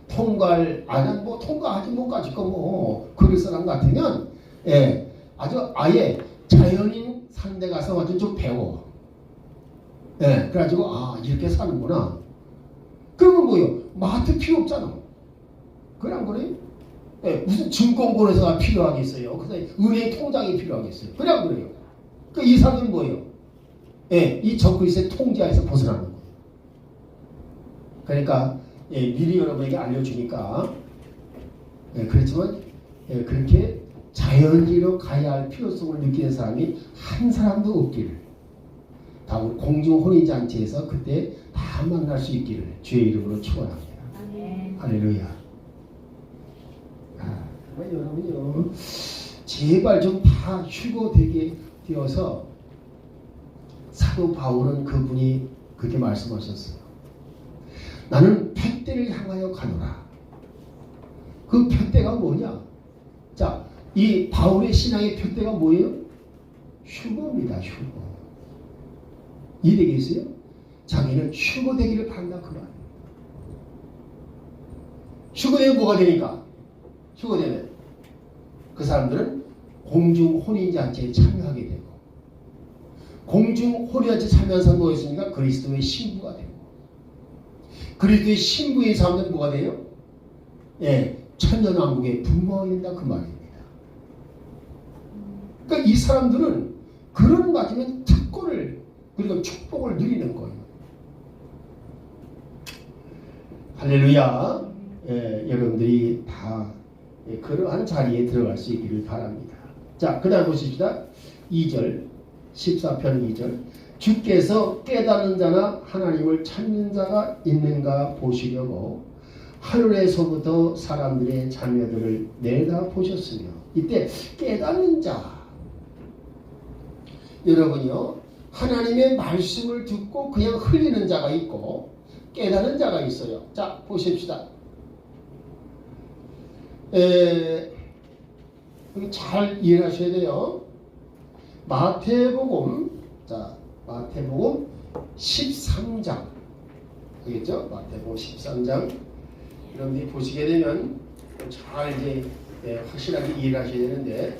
통과를 안 한 통과하지 못까지 거 그럴 사람 같으면 아주 아예 자연인 산데 가서 아주 좀 배워. 예, 그래가지고 이렇게 사는구나. 그러면 뭐요? 마트 필요 없잖아. 그래 안 그래요? 예, 무슨 증권거래소가 필요하겠어요? 그래서 은행 통장이 필요하겠어요? 그래 안 그래요? 이 사람은 뭐예요? 예, 이 적그리스의 통제하에서 벗어나는 거예요. 그러니까 미리 여러분에게 알려주니까 그렇지만 그렇게 자연지로 가야 할 필요성을 느끼는 사람이 한 사람도 없기를, 다 우리 공중혼인잔치에서 그때 다 만날 수 있기를 주의 이름으로 축원합니다. 할렐루야. 여러분요, 제발 좀 다 휴거되게 되어서, 사도 바울은 그분이 그렇게 말씀하셨어요. 나는 푯대를 향하여 가노라. 그 푯대가 뭐냐? 자, 이 바울의 신앙의 푯대가 뭐예요? 휴거입니다. 휴거. 이해되겠어요? 자기는 휴거되기를 바란다 그 말이에요. 휴거되면 뭐가 되니까? 휴거되면 그 사람들은 공중혼인잔치에 참여하게 되고, 공중혼인잔치에 참여한 사람은 뭐였습니까? 그리스도의 신부가 되고, 그리스도의 신부인 사람들은 뭐가 돼요? 천년왕국의 분모가 된다 그 말입니다. 그러니까 이 사람들은 그런 맞으면 특권을, 그리고 축복을 누리는 거예요. 할렐루야. 여러분들이 다 그러한 자리에 들어갈 수 있기를 바랍니다. 자, 그 다음 보십시다. 2절 14편 2절 주께서 깨닫는 자나 하나님을 찾는 자가 있는가 보시려고 하늘에서부터 사람들의 자녀들을 내다보셨으며. 이때 깨닫는 자, 여러분요, 하나님의 말씀을 듣고 그냥 흘리는 자가 있고 깨닫는 자가 있어요. 자, 보십시다. 잘 이해하셔야 돼요. 마태복음, 자, 마태복음 13장, 알겠죠? 마태복음 13장. 여러분들이 보시게 되면 잘 이제 확실하게 이해를 하셔야 되는데,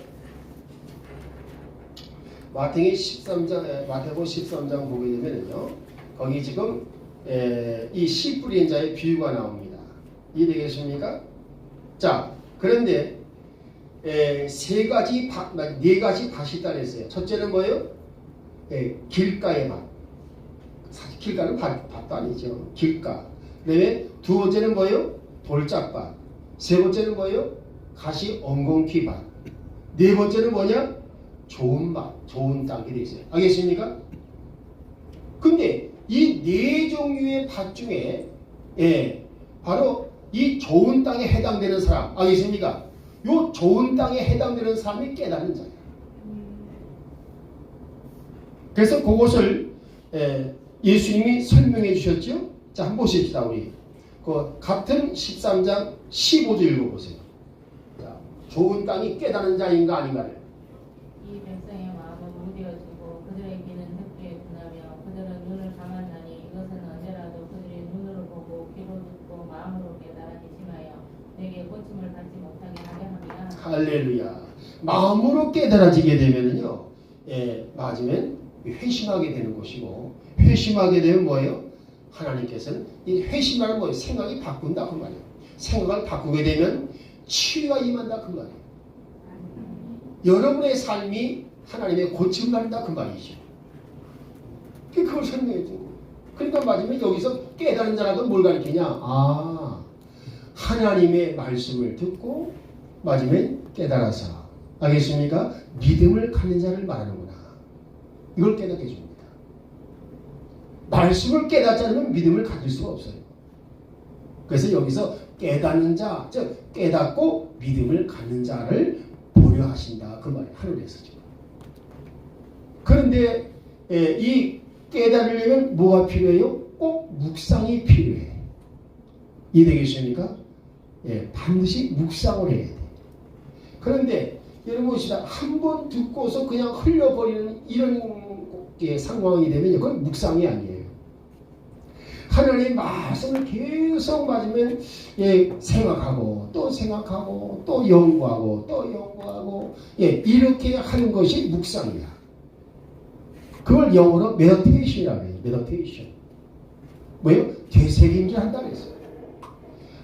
마태복음 13장 보게 되면요, 거기 지금 이 씨 뿌린 자의 비유가 나옵니다. 이해되겠습니까? 자, 그런데 네 가지 밭이 있다 그랬어요. 첫째는 뭐예요? 길가의 밭. 사실 길가는 밭도 아니죠. 길가. 그다음에 두 번째는 뭐예요? 돌짝밭. 세 번째는 뭐예요? 가시 엉겅퀴 밭. 네 번째는 뭐냐? 좋은 밭, 좋은 땅이 되어 있어요. 알겠습니까? 근데 이 네 종류의 밭 중에 바로 이 좋은 땅에 해당되는 사람, 알겠습니까? 요 좋은 땅에 해당되는 사람이 깨닫는 자예요. 그래서 그것을 예수님이 설명해 주셨죠. 자, 한번 보십시다. 우리 그 같은 13장 15절 읽어보세요. 자, 좋은 땅이 깨닫는 자인가 아닌가를. 이 백성의 마음은 무뎌지고 그들의 귀는 흑기에 분하며 그들은 눈을 감았나니 이것은 언제라도 그들이 눈으로 보고 귀로 듣고 마음으로 깨달아 심하여 내게 고침을 받지 못하게 하게 합니다. 할렐루야. 마음으로 깨달아지게 되면은요, 맞으면 회심하게 되는 것이고, 회심하게 되면 뭐예요? 하나님께서는 이 회심하는 뭐예요? 생각이 바꾼다 그 말이에요. 생각을 바꾸게 되면 치유가 임한다 그 말이에요. 여러분의 삶이 하나님의 고침을 받는다 그 말이죠. 그걸 설명해 주는 거예요. 그러니까 맞으면 여기서 깨달은 자라도 뭘 가르치냐? 하나님의 말씀을 듣고 맞으면 깨달아서, 알겠습니까? 믿음을 갖는 자를 말하는구나. 이걸 깨닫게 줍니다. 말씀을 깨닫지 않으면 믿음을 가질 수가 없어요. 그래서 여기서 깨닫는 자, 즉 깨닫고 믿음을 갖는 자를 보려 하신다 그 말이에요. 하늘에서 지금. 그런데 이 깨달으려면 뭐가 필요해요? 꼭 묵상이 필요해. 이해되겠습니까? 반드시 묵상을 해야 돼. 그런데 여러분 보시다, 한 번 듣고서 그냥 흘려버리는 이런 상황이 되면 그건 묵상이 아니에요. 하나님의 말씀을 계속 맞으면 생각하고 또 생각하고 또 연구하고 또 연구하고 예, 이렇게 하는 것이 묵상이야. 그걸 영어로 메디테이션이라고 해요. 메디테이션. 뭐예요? 되새김질한다 그랬어요.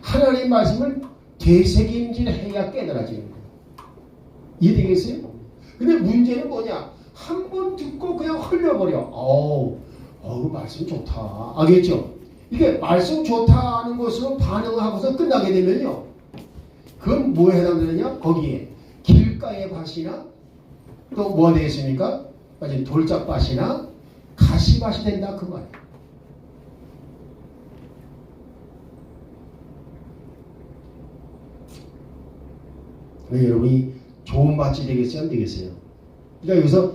하나님의 말씀을 되새김질해야 깨달아지는 거예요. 이해되겠어요? 근데 문제는 뭐냐? 한 번 듣고 그냥 흘려버려. 말씀 좋다. 알겠죠? 이게 말씀 좋다 하는 것으로 반응하고서 끝나게 되면요. 그건 뭐에 해당되느냐? 거기에 길가의 밭이나 또 뭐 되겠습니까? 돌짝밭이나 가시밭이 된다 그 말이에요. 여러분이 좋은 밭이 되겠어요? 안 되겠어요? 그러니까 여기서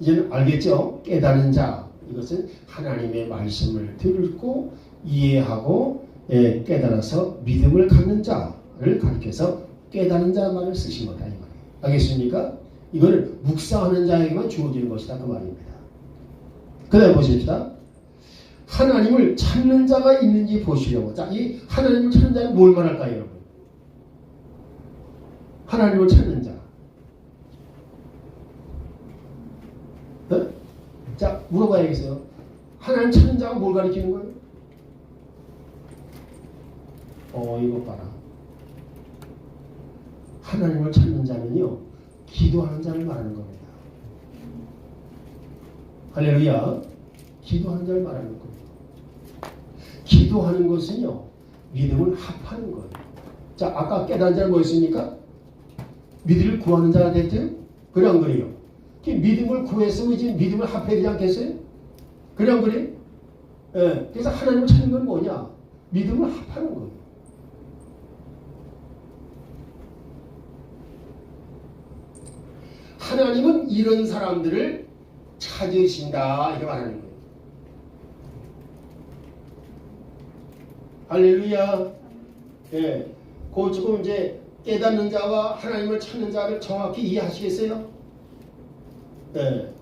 이제는 알겠죠? 깨닫는 자, 이것은 하나님의 말씀을 듣고 이해하고 깨달아서 믿음을 갖는 자를 가리켜서 깨닫는 자 말을 쓰신 거다 이 말이에요. 알겠습니까? 이거는 묵상하는 자에게만 주어지는 것이다 그 말입니다. 그 다음에 보십시다. 하나님을 찾는 자가 있는지 보시려고. 자, 이 하나님을 찾는 자는 뭘 말할까요, 여러분? 하나님을 찾는 자. 네? 자, 물어봐야겠어요. 하나님 찾는 자가 뭘 가리키는 거예요? 이것 봐라. 하나님을 찾는 자는요, 기도하는 자를 말하는 겁니다. 할렐루야. 기도하는 자를 말하는 겁니다. 기도하는 것은요, 믿음을 합하는 거예요. 자, 아까 깨달은 자는 뭐였습니까? 믿음을 구하는 자가 됐죠? 그래 안 그래요? 믿음을 구했으면 이제 믿음을 합해야 되지 않겠어요? 그래 안 그래요? 예. 그래서 하나님을 찾는 건 뭐냐? 믿음을 합하는 거예요. 하나님은 이런 사람들을 찾으신다 이렇게 말하는 거예요. 할렐루야. 예. 그 지금 이제 깨닫는 자와 하나님을 찾는 자를 정확히 이해하시겠어요? 네.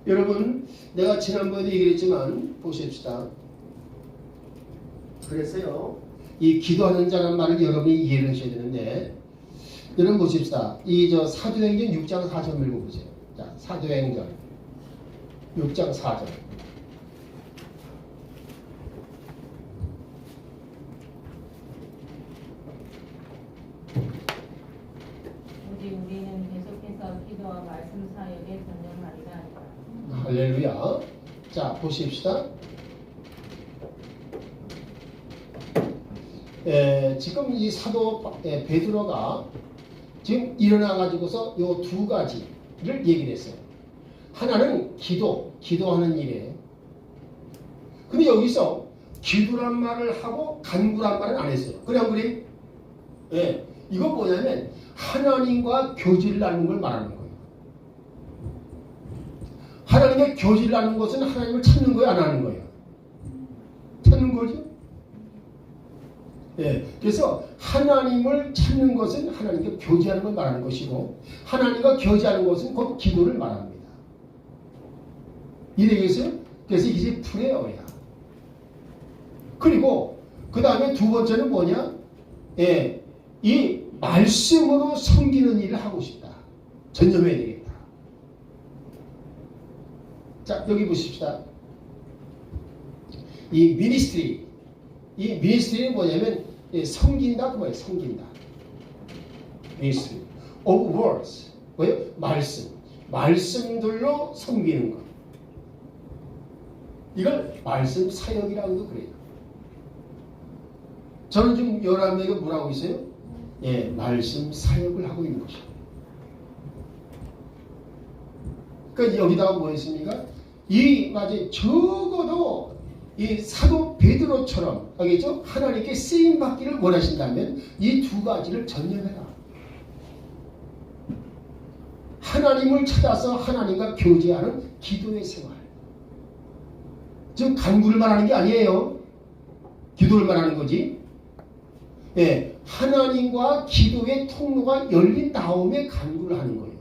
여러분, 내가 지난번에도 얘기했지만 보십시다. 그래서요, 이 기도하는 자라는 말을 여러분이 이해를 하셔야 되는데, 여러분 보십시다. 사도행전 6장 4절 읽어보세요. 자, 사도행전 6장 4절. 우리는 계속해서 기도와 말씀 사역에 전념하리라. 할렐루야. 자, 보십시다. 지금 이 사도 베드로가 지금 일어나가지고서 요 두 가지를 얘기를 했어요. 하나는 기도하는 일에. 근데 여기서 기도란 말을 하고 간구란 말은 안 했어요. 그냥 그래? 예. 이건 뭐냐면 하나님과 교제를 나누는 걸 말하는 거예요. 하나님과 교제를 나누는 것은 하나님을 찾는 거예요, 안 하는 거예요? 찾는 거죠? 예. 그래서 하나님을 찾는 것은 하나님과 교제하는 걸 말하는 것이고, 하나님과 교제하는 것은 곧 기도를 말합니다. 이해되겠어요? 그래서 이게 프레어야. 그리고 그 다음에 두 번째는 뭐냐? 예. 이 말씀으로 섬기는 일을 하고 싶다. 전념해야 되겠다. 자, 여기 보십시다. 이 미니스트리는 뭐냐면 섬긴다 그 말이에요. 섬긴다. 미니스트리 of words. 뭐예요? 말씀들로 섬기는 것. 이걸 말씀 사역이라고도 그래요. 저는 지금 여러분에게 뭐라고 있어요? 예, 말씀 사역을 하고 있는 것이에요. 그러니까 여기다가 뭐 했습니까? 적어도 이 사도 베드로처럼, 알겠죠? 하나님께 쓰임 받기를 원하신다면 이 두 가지를 전념해라. 하나님을 찾아서 하나님과 교제하는 기도의 생활. 즉 간구를 말하는 게 아니에요. 기도를 말하는 거지. 예, 하나님과 기도의 통로가 열린 다음에 간구를 하는 거예요.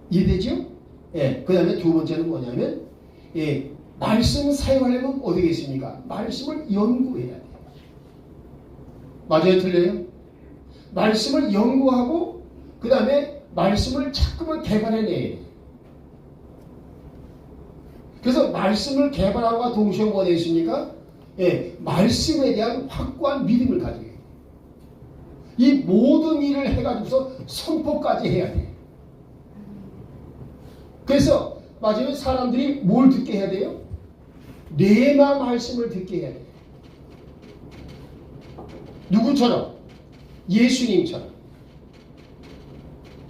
이해되죠? 예, 그 다음에 두 번째는 뭐냐면, 예, 말씀 사용하려면 어떻게 겠습니까? 말씀을 연구해야 돼요. 맞아요? 틀려요? 말씀을 연구하고 그 다음에 말씀을 자꾸만 개발해내야 돼. 그래서 말씀을 개발함과 동시에 뭐가 되어 있습니까? 예, 말씀에 대한 확고한 믿음을 가지고 해요. 이 모든 일을 해가지고서 선포까지 해야 돼. 그래서 마지막에 사람들이 뭘 듣게 해야 돼요? 레마 말씀을 듣게 해야 돼. 누구처럼? 예수님처럼.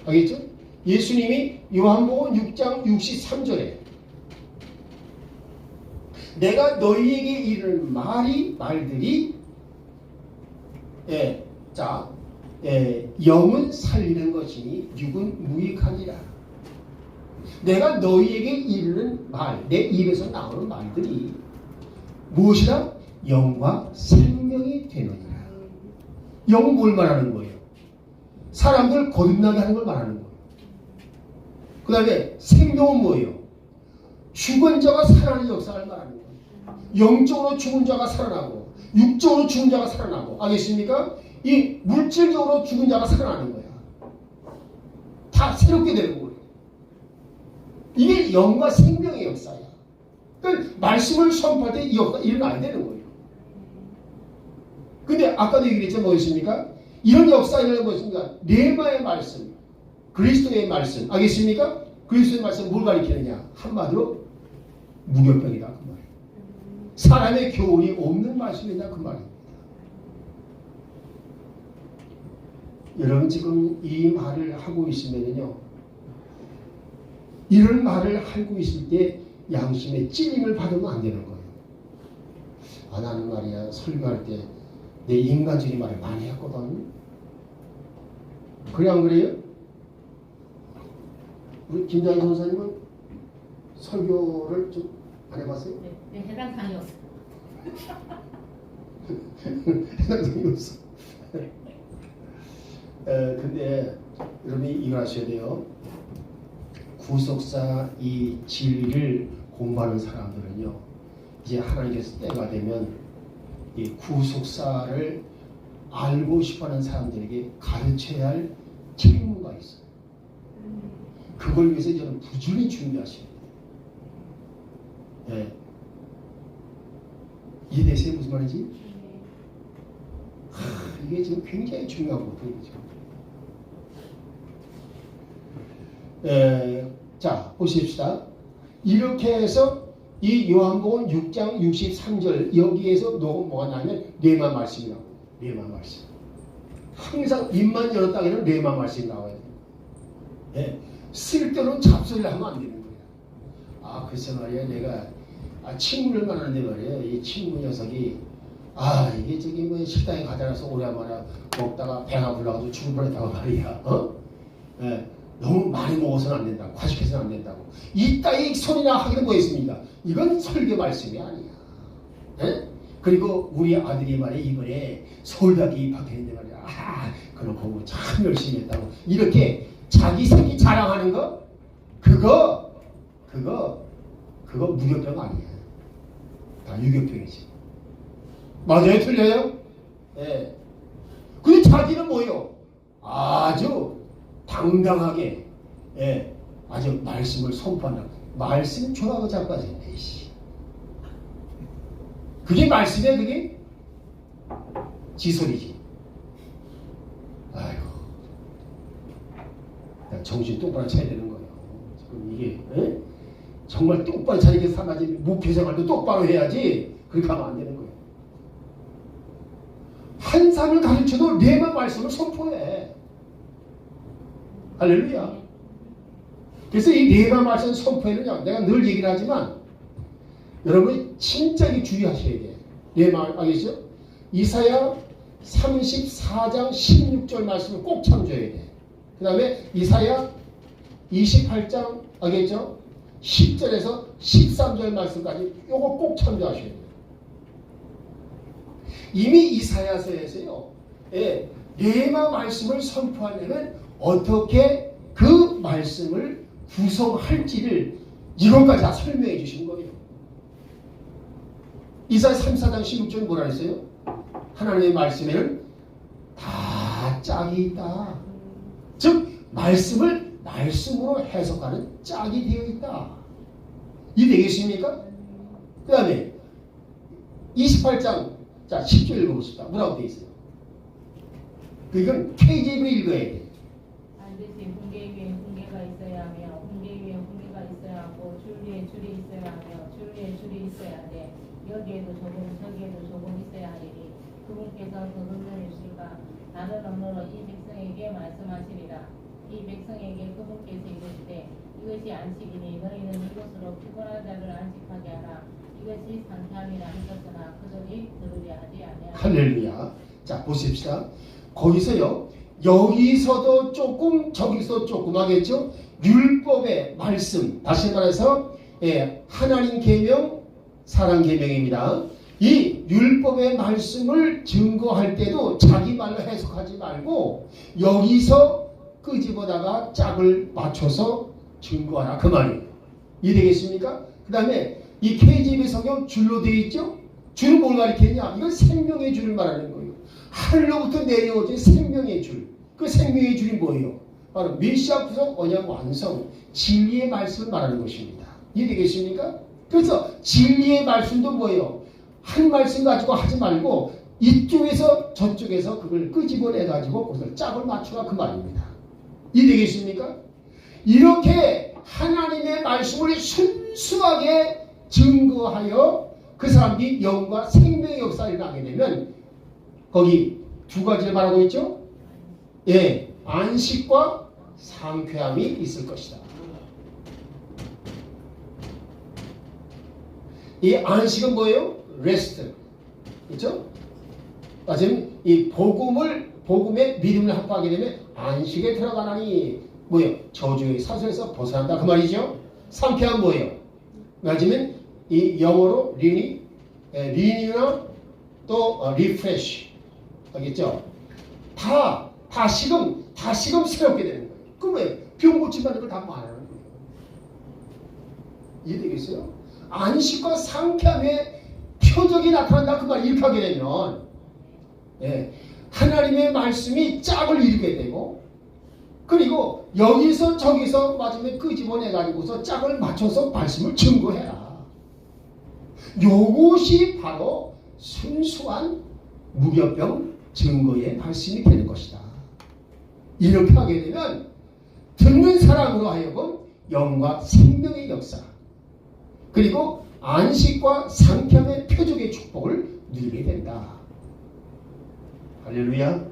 알겠죠? 예수님이 요한복음 6장 63절에 내가 너희에게 이르는 말들이 영은 살리는 것이니 육은 무익하니라. 내가 너희에게 이르는 말, 내 입에서 나오는 말들이 무엇이라? 영과 생명이 되느니라. 영은 뭘 말하는 거예요? 사람들 거듭나게 하는 걸 말하는 거예요. 그 다음에 생명은 뭐예요? 죽은 자가 살아나는 역사를 말하는 거예요. 영적으로 죽은 자가 살아나고 육적으로 죽은 자가 살아나고, 알겠습니까? 이 물질적으로 죽은 자가 살아나는 거야. 다 새롭게 되는 거예요. 이게 영과 생명의 역사야. 그러니까 말씀을 선포할 때 이 역사가 일어나야 되는 거예요. 근데 아까도 얘기했죠. 뭐였습니까? 이런 역사가 일어나는 것입니까? 레마의 말씀, 그리스도의 말씀, 알겠습니까? 그리스도의 말씀 뭘 가리키느냐? 한마디로 무교병이다 그 말이에요. 사람의 교훈이 없는 말씀이다 그 말입니다. 여러분 지금 이 말을 하고 있으면요, 이런 말을 하고 있을 때 양심의 찔림을 받으면 안 되는 거예요. 아, 나는 말이야 설교할 때 내 인간적인 말을 많이 했거든. 그래 안 그래요? 우리 김장희 선생님은 설교를 좀 안 해봤어요? 네, 해당 사항이 없어요. 해당 사항이 없어. 근데 여러분이 이걸 아셔야 돼요. 구속사 이 진리를 공부하는 사람들은요, 이제 하나님께서 때가 되면 이 구속사를 알고 싶어하는 사람들에게 가르쳐야 할 책무가 있어요. 그걸 위해서 저는 부지런히 준비하십니다. 네. 이해되세요? 무슨 말인지? 이게 지금 굉장히 중요한 것들이죠. 자, 보십시다. 이렇게 해서 이 요한복음 6장 63절 여기에서 뭐가 나면 레마 말씀이 나와요. 레마 말씀. 항상 입만 열었다 하면 레마 말씀이 나와요. 네. 쓸데없는 잡소리를 하면 안 되는 거예요. 아, 글쎄 말이야, 내가 친구를 만나는데 말이에요. 이 친구 녀석이 이게 저기 뭐 식당에 가자라서 오래만에 먹다가 배가 불러가지고 죽을 뻔했다고 말이야. 네. 너무 많이 먹어서는 안 된다고, 과식해서는 안 된다고. 이따위 소리나 하기는 뭐 있습니까? 이건 설교 말씀이 아니야. 네? 그리고 우리 아들이 말이야, 이번에 서울대학교 입학했는데 말이야. 그런 공부 참 열심히 했다고. 이렇게 자기 새끼 자랑하는 거? 그거 무교병 아니야. 다 유교병이지. 맞아요? 틀려요? 예. 네. 근데 자기는 뭐예요? 아주 당당하게, 예, 아주 말씀을 선포한다. 말씀 좋아하고 자꾸 하지. 그게 말씀이야, 그게? 지소리지. 아이고. 정신 똑바로 차야 되는 거예요. 지금 이게, 예? 정말 똑바로 차리게 살아야지. 목회생활도 똑바로 해야지. 그렇게 하면 안 되는 거예요. 한 사람을 가르쳐도 레마 말씀을 선포해. 할렐루야. 그래서 이 레마 말씀 선포에는요, 내가 늘 얘기를 하지만 여러분이 진짜 주의하셔야 돼요. 레마, 알겠죠? 이사야 34장 16절 말씀을 꼭 참조해야 돼. 그 다음에 이사야 28장, 알겠죠? 10절에서 13절 말씀까지 요거 꼭 참조하셔야 돼요. 이미 이사야서에서요, 예, 레마 말씀을 선포하려면 어떻게 그 말씀을 구성할지를 이것까지 다 설명해 주신 거예요. 이사야 34장 16절 뭐라 했어요? 하나님의 말씀에는 다 다 짝이 있다. 즉 말씀을 말씀으로 해석하는 짝이 되어 있다. 이해되겠습니까? 그 다음에 28장 자 10절 읽어보십시다. 뭐라고 되어 있어요? 이건 KJ로 읽어야 돼. 반드시 훈계 위에 훈계가 있어야 하며 훈계 위에 훈계가 있어야 하고 줄 위에 줄이 있어야 하며 줄 위에 줄이 있어야 돼. 여기에도 조금 저기에도 조금 있어야 하리니 그분께서 그 긍휼이실까 다른 언어로 이 백성에게 말씀하시리라. 이 백성에게 그분께서 이르시되 이것이 안식이니 너희는 이것으로 피곤한 자를 안식하게 하라. 이것이 상쾌함이라 하셨으나 그들이 들으려 하지 아니하리라. 할렐루야. 자 보십시다. 거기서요. 여기서도 조금 저기서 조금 하겠죠. 율법의 말씀 다시 말해서 하나님 계명 사랑 계명입니다. 이 율법의 말씀을 증거할 때도 자기 말로 해석하지 말고 여기서 끄집어다가 짝을 맞춰서 증거하라 그 말이에요. 이해되겠습니까? 그 다음에 이 KJV 성경 줄로 되어 있죠? 줄은 뭘 가리키느냐? 이건 생명의 줄을 말하는 거예요. 하늘로부터 내려오진 생명의 줄. 그 생명의 줄이 뭐예요? 바로 메시아 구속 언약 완성 진리의 말씀을 말하는 것입니다. 이해되겠습니까? 그래서 진리의 말씀도 뭐예요? 한 말씀 가지고 하지 말고 이쪽에서 저쪽에서 그걸 끄집어내 가지고 그것을 짝을 맞추라 그 말입니다. 이해되겠습니까? 이렇게 하나님의 말씀을 순수하게 증거하여 그 사람이 영과 생명의 역사를 나게 되면 거기 두 가지를 말하고 있죠? 예, 안식과 상쾌함이 있을 것이다. 이 안식은 뭐예요? 레스트. 그렇죠? 지금 이 복음의 믿음을 합하게 되면 안식에 들어가나니 뭐예요? 저주의 사슬에서 벗어난다 그 말이죠. 상쾌함 뭐예요? 맞으면 이 영어로 리니나 또 리프레쉬 알겠죠? 다시금 새롭게 되는 거예요. 그럼 왜? 병 고침받는 걸 다 말하는 거예요. 이해되겠어요? 안식과 상쾌함의 표적이 나타난다 그 말 이렇게 하게 되면 하나님의 말씀이 짝을 이루게 되고 그리고 여기서 저기서 맞으면 끄집어내 가지고서 짝을 맞춰서 말씀을 증거해라. 요것이 바로 순수한 무교병 증거의 말씀이 되는 것이다. 이렇게 하게 되면 듣는 사람으로 하여금 영과 생명의 역사 그리고 안식과 상쾌함의 표적의 축복을 누리게 된다. 할렐루야.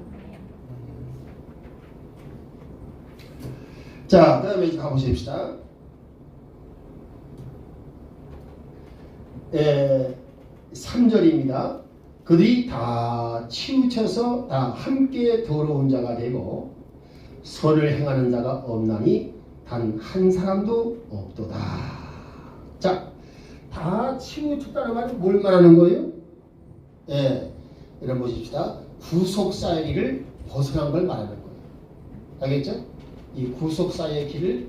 자, 그 다음에 이제 가보십시다. 3절입니다. 그들이 다 치우쳐서 다 함께 더러운 자가 되고 선을 행하는 자가 없나니 단 한 사람도 없도다. 자, 다 치우쳤다는 말은 뭘 말하는 거예요? 이런 보십시다. 구속사의 길을 벗어난 걸 말하는 거예요. 알겠죠? 이 구속사의 길을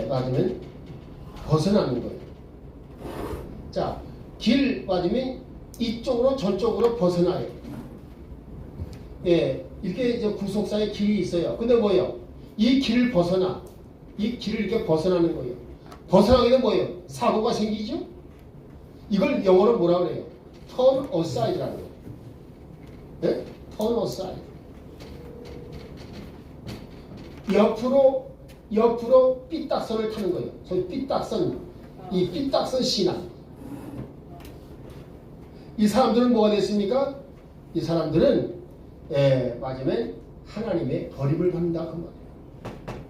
맞으면 벗어나는 거예요. 자, 길 맞으면 이쪽으로 저쪽으로 벗어나요. 이렇게 이제 구속사의 길이 있어요. 근데 뭐예요? 이 길을 벗어나. 이 길을 이렇게 벗어나는 거예요. 벗어나게 되면 뭐예요? 사고가 생기죠? 이걸 영어로 뭐라 그래요? turn aside라고 해요. 네? turn aside. 옆으로 삐딱선을 타는 거예요. 소위 삐딱선. 이 삐딱선 신앙. 이 사람들은 뭐가 됐습니까? 이 사람들은 맞으면 하나님의 버림을 받는다 그 말이에요.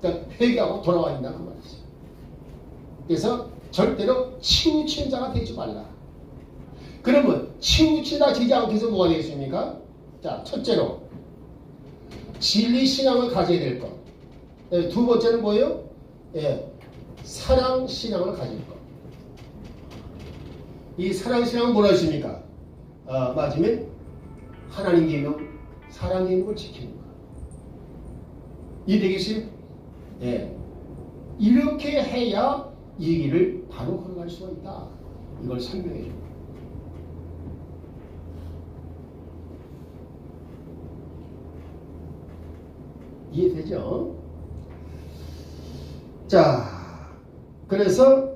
그러니까 회개하고 돌아와 있다 그 말이죠. 그래서 절대로 치우친 자가 되지 말라. 그러면 치우치다 지지 않기 위해서 뭐가 되겠습니까? 자, 첫째로 진리 신앙을 가져야 될 것. 두 번째는 뭐예요? 사랑 신앙을 가질 것. 이 사랑 신앙은 뭐라 했습니까? 맞으면 하나님 계명, 사랑 계명을 지키는 것. 이해되겠어요? 이렇게 해야 이 길을 바로 걸어갈 수가 있다. 이걸 설명해 줍니다. 이해되죠? 자, 그래서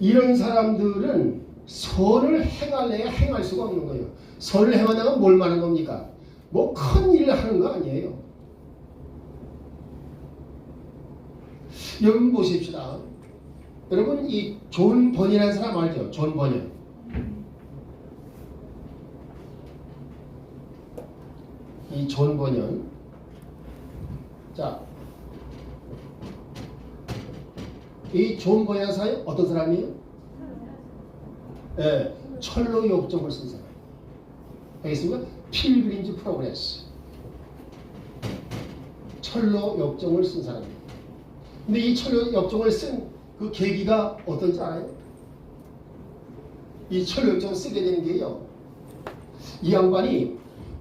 이런 사람들은 선을 행할래야 행할 수가 없는 거예요. 선을 행하다가 뭘 말하는 겁니까? 뭐 큰 일을 하는 거 아니에요. 여러분 보십시다. 여러분 이 존 번이라는 사람 알죠? 존 번연. 이 존 번연. 자, 이 존 번연 사람이 어떤 사람이에요? 예, 철로 역정을 쓴 사람. 알겠습니까? 필그림즈 프로그레스. 철로 역정을 쓴 사람이에요. 근데 이 철로 역정을 쓴 그 계기가 어떤지 알아요? 이 철로 역정을 쓰게 되는 게요. 이 양반이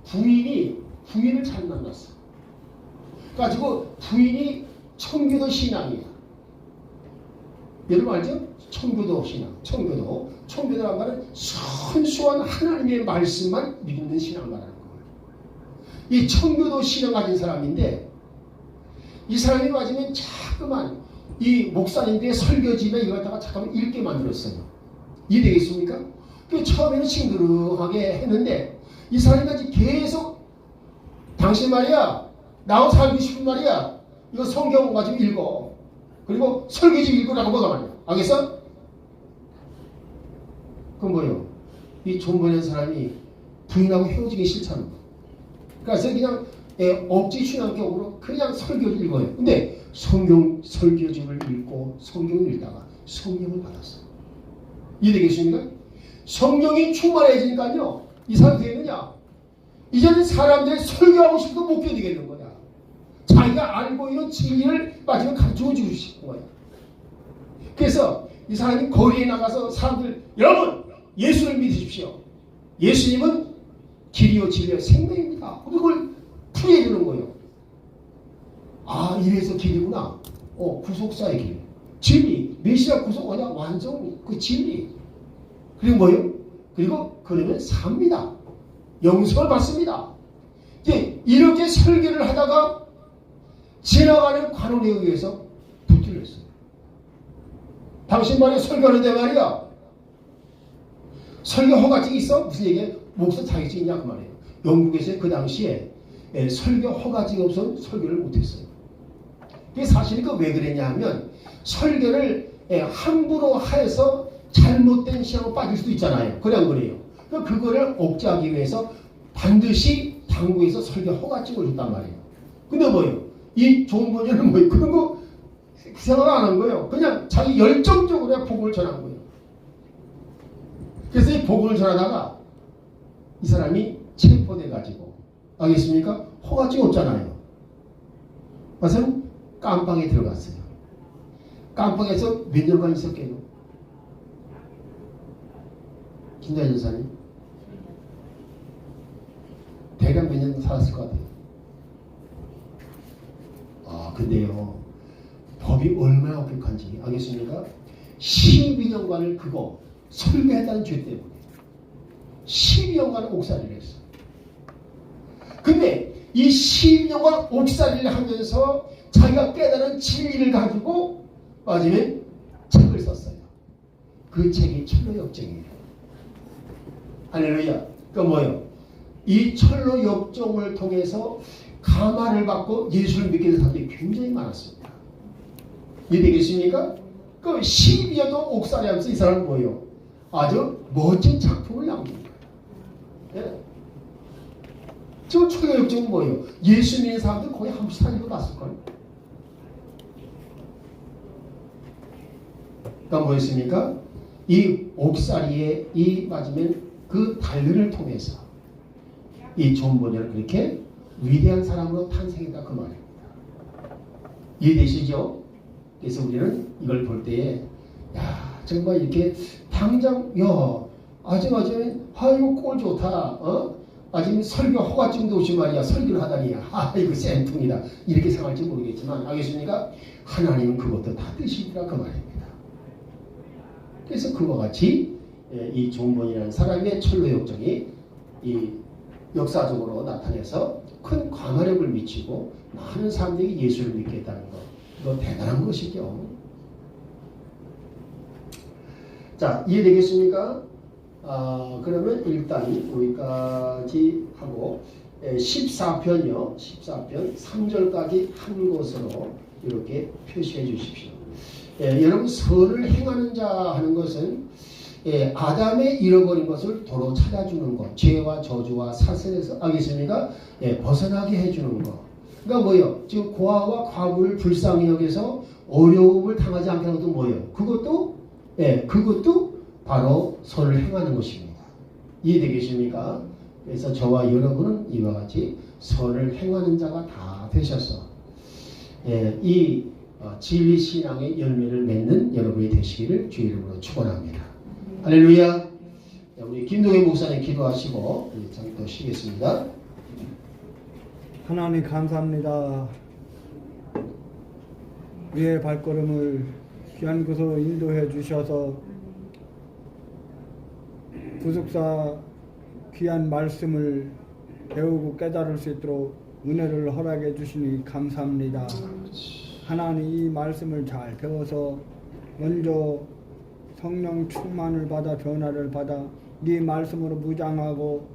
부인을 잘 만났어. 가지고 부인이 청교도 신앙이야. 여러분 알죠? 청교도 신앙. 청교도란 말은 순수한 하나님의 말씀만 믿는 신앙 말하는 거예요. 이 청교도 신앙 가진 사람인데 이 사람이 맞으면 자꾸만 이 목사님들의 설교집에 이걸 갖다가 잠깐만 읽게 만들었어요. 이해되겠습니까? 그 처음에는 싱그러하게 했는데 이 사람이 계속 당신 말이야 나하고 살고 싶은 말이야 이거 성경 가지고 읽어. 그리고 설교집 읽으라고 뭐가 말이야. 알겠어? 그건 뭐예요? 이 존 번연 사람이 부인하고 헤어지기 싫잖아. 그래서 그냥 억지 신앙격으로 그냥 설교를 읽어요. 근데 성경 설교집을 읽고 성경을 읽다가 성령을 받았어. 이해되겠습니까? 성령이 충만해지니까요. 이 사람이 되느냐? 이제는 사람들이 설교하고 싶어도 못 견디겠는 거야. 자기가 알고 있는 진리를 마지막에 가르쳐 주고 싶은 거야. 그래서 이 사람이 거리에 나가서 사람들 여러분 예수를 믿으십시오. 예수님은 길이요 진리요 생명입니다. 그걸 풀이해 주는 거예요. 아 이래서 길이구나. 구속사의 길. 진리. 메시아 구속 뭐냐? 완전 그 진리. 그리고 뭐예요? 그리고 그러면 삽니다. 영생을 받습니다. 이제 이렇게 설교를 하다가 지나가는 관원에 의해서 붙들렸어요. 당신 말이야 설교하는데 말이야. 설교 허가증이 있어? 무슨 얘기야? 목사 자격증 있냐 그 말이에요. 영국에서 그 당시에 설교 허가증이 없어서 설교를 못했어요. 그게 사실 왜 그랬냐 하면 설교를 함부로 해서 잘못된 신앙으로 빠질 수도 있잖아요. 그래 안 그래요? 그거를 억제하기 위해서 반드시 당국에서 설교 허가증을 줬단 말이에요. 근데 뭐예요? 이 존 번연은 뭐예요? 그런 거 생각 안 한 거예요. 그냥 자기 열정적으로 복음을 전한 거예요. 그래서 이 복음을 전하다가 이 사람이 체포돼가지고 알겠습니까? 허가증이 없잖아요. 그래서 깜방에 들어갔어요. 깜방에서 몇 년간 있었겠요? 김다현 전사님 대략 몇 년 살았을 것 같아요. 아 근데요 법이 얼마나 엄격한지 알겠습니까? 12년간을 그거 설교했다는 죄 때문에 12년간을 옥살이를 했어. 근데 이 12년간 옥살이를 하면서 자기가 깨달은 진리를 가지고 마지막에 책을 썼어요. 그 책이 철로 역정이에요. 할렐루야. 그 뭐예요? 이 철로 역정을 통해서 감화를 받고 예수를 믿게 된 사람들이 굉장히 많았습니다. 이해되겠습니까? 그 12년도 옥살이 하면서 이 사람은 뭐예요? 아주 멋진 작품을 남긴 거예요. 예. 저 철로 역정은 뭐예요? 예수 믿는 사람들 거의 한 번씩 사진도 봤을걸? 그러니까 뭐였습니까? 이 옥살이의 이 맞으면 그 단련을 통해서 이 존 번연을 그렇게 위대한 사람으로 탄생했다 그 말입니다. 이해되시죠? 그래서 우리는 이걸 볼 때에 야 정말 이렇게 당장 야 아직 아이고 꼴 좋다 아직 설교 허가증도 없이 말이야 설교를 하다니 이거 쌤통이다 이렇게 생각할지 모르겠지만 알겠습니까? 하나님은 그것도 다 뜻이더라 그 말입니다. 그래서 그와 같이 이 존 번연이라는 사람의 철로 역정이 이 역사적으로 나타내서 큰 광화력을 미치고 많은 사람들이 예수를 믿게 했다는 것. 이거 대단한 것이죠. 자, 이해되겠습니까? 그러면 일단 여기까지 하고 14편이요. 14편 3절까지 한 것으로 이렇게 표시해 주십시오. 여러분 선을 행하는 자 하는 것은 아담의 잃어버린 것을 도로 찾아주는 것, 죄와 저주와 사슬에서 알겠습니까? 벗어나게 해주는 것. 그러니까 뭐예요? 지금 고아와 과부를 불쌍히 여겨서 어려움을 당하지 않게 하는 것도 뭐예요? 그것도 바로 선을 행하는 것입니다. 이해되겠습니까? 그래서 저와 여러분은 이와 같이 선을 행하는 자가 다 되셔서 이 진리 신앙의 열매를 맺는 여러분이 되시기를 주의 이름으로 축원합니다. 할렐루야. 우리 김동현 목사님 기도하시고 잠깐 쉬겠습니다. 하나님 감사합니다. 우리의 발걸음을 귀한 곳으로 인도해 주셔서 구속사 귀한 말씀을 배우고 깨달을 수 있도록 은혜를 허락해 주시니 감사합니다. 하나님 이 말씀을 잘 배워서 먼저 성령 충만을 받아 변화를 받아 네 말씀으로 무장하고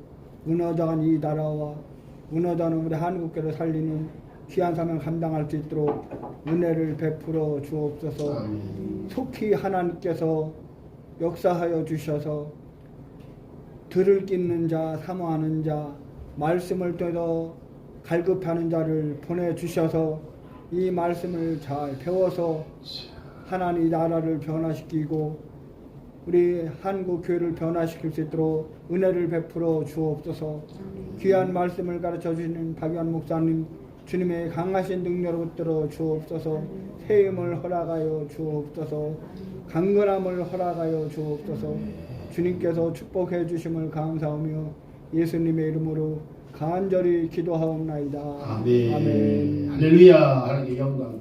무너져간 이 나라와 무너져가는 우리 한국교를 살리는 귀한 사명 감당할 수 있도록 은혜를 베풀어 주옵소서. 속히 하나님께서 역사하여 주셔서 들을 끼는 자, 사모하는 자, 말씀을 뜯어 갈급하는 자를 보내주셔서 이 말씀을 잘 배워서 하나님 나라를 변화시키고 우리 한국교회를 변화시킬 수 있도록 은혜를 베풀어 주옵소서. 귀한 말씀을 가르쳐 주시는 박유한 목사님 주님의 강하신 능력을 붙들어 주옵소서. 세임을 허락하여 주옵소서. 강건함을 허락하여 주옵소서. 주님께서 축복해 주심을 감사하며 예수님의 이름으로 간절히 기도하옵나이다. 아멘. 아멘. 할렐루야. 하나님께 영광.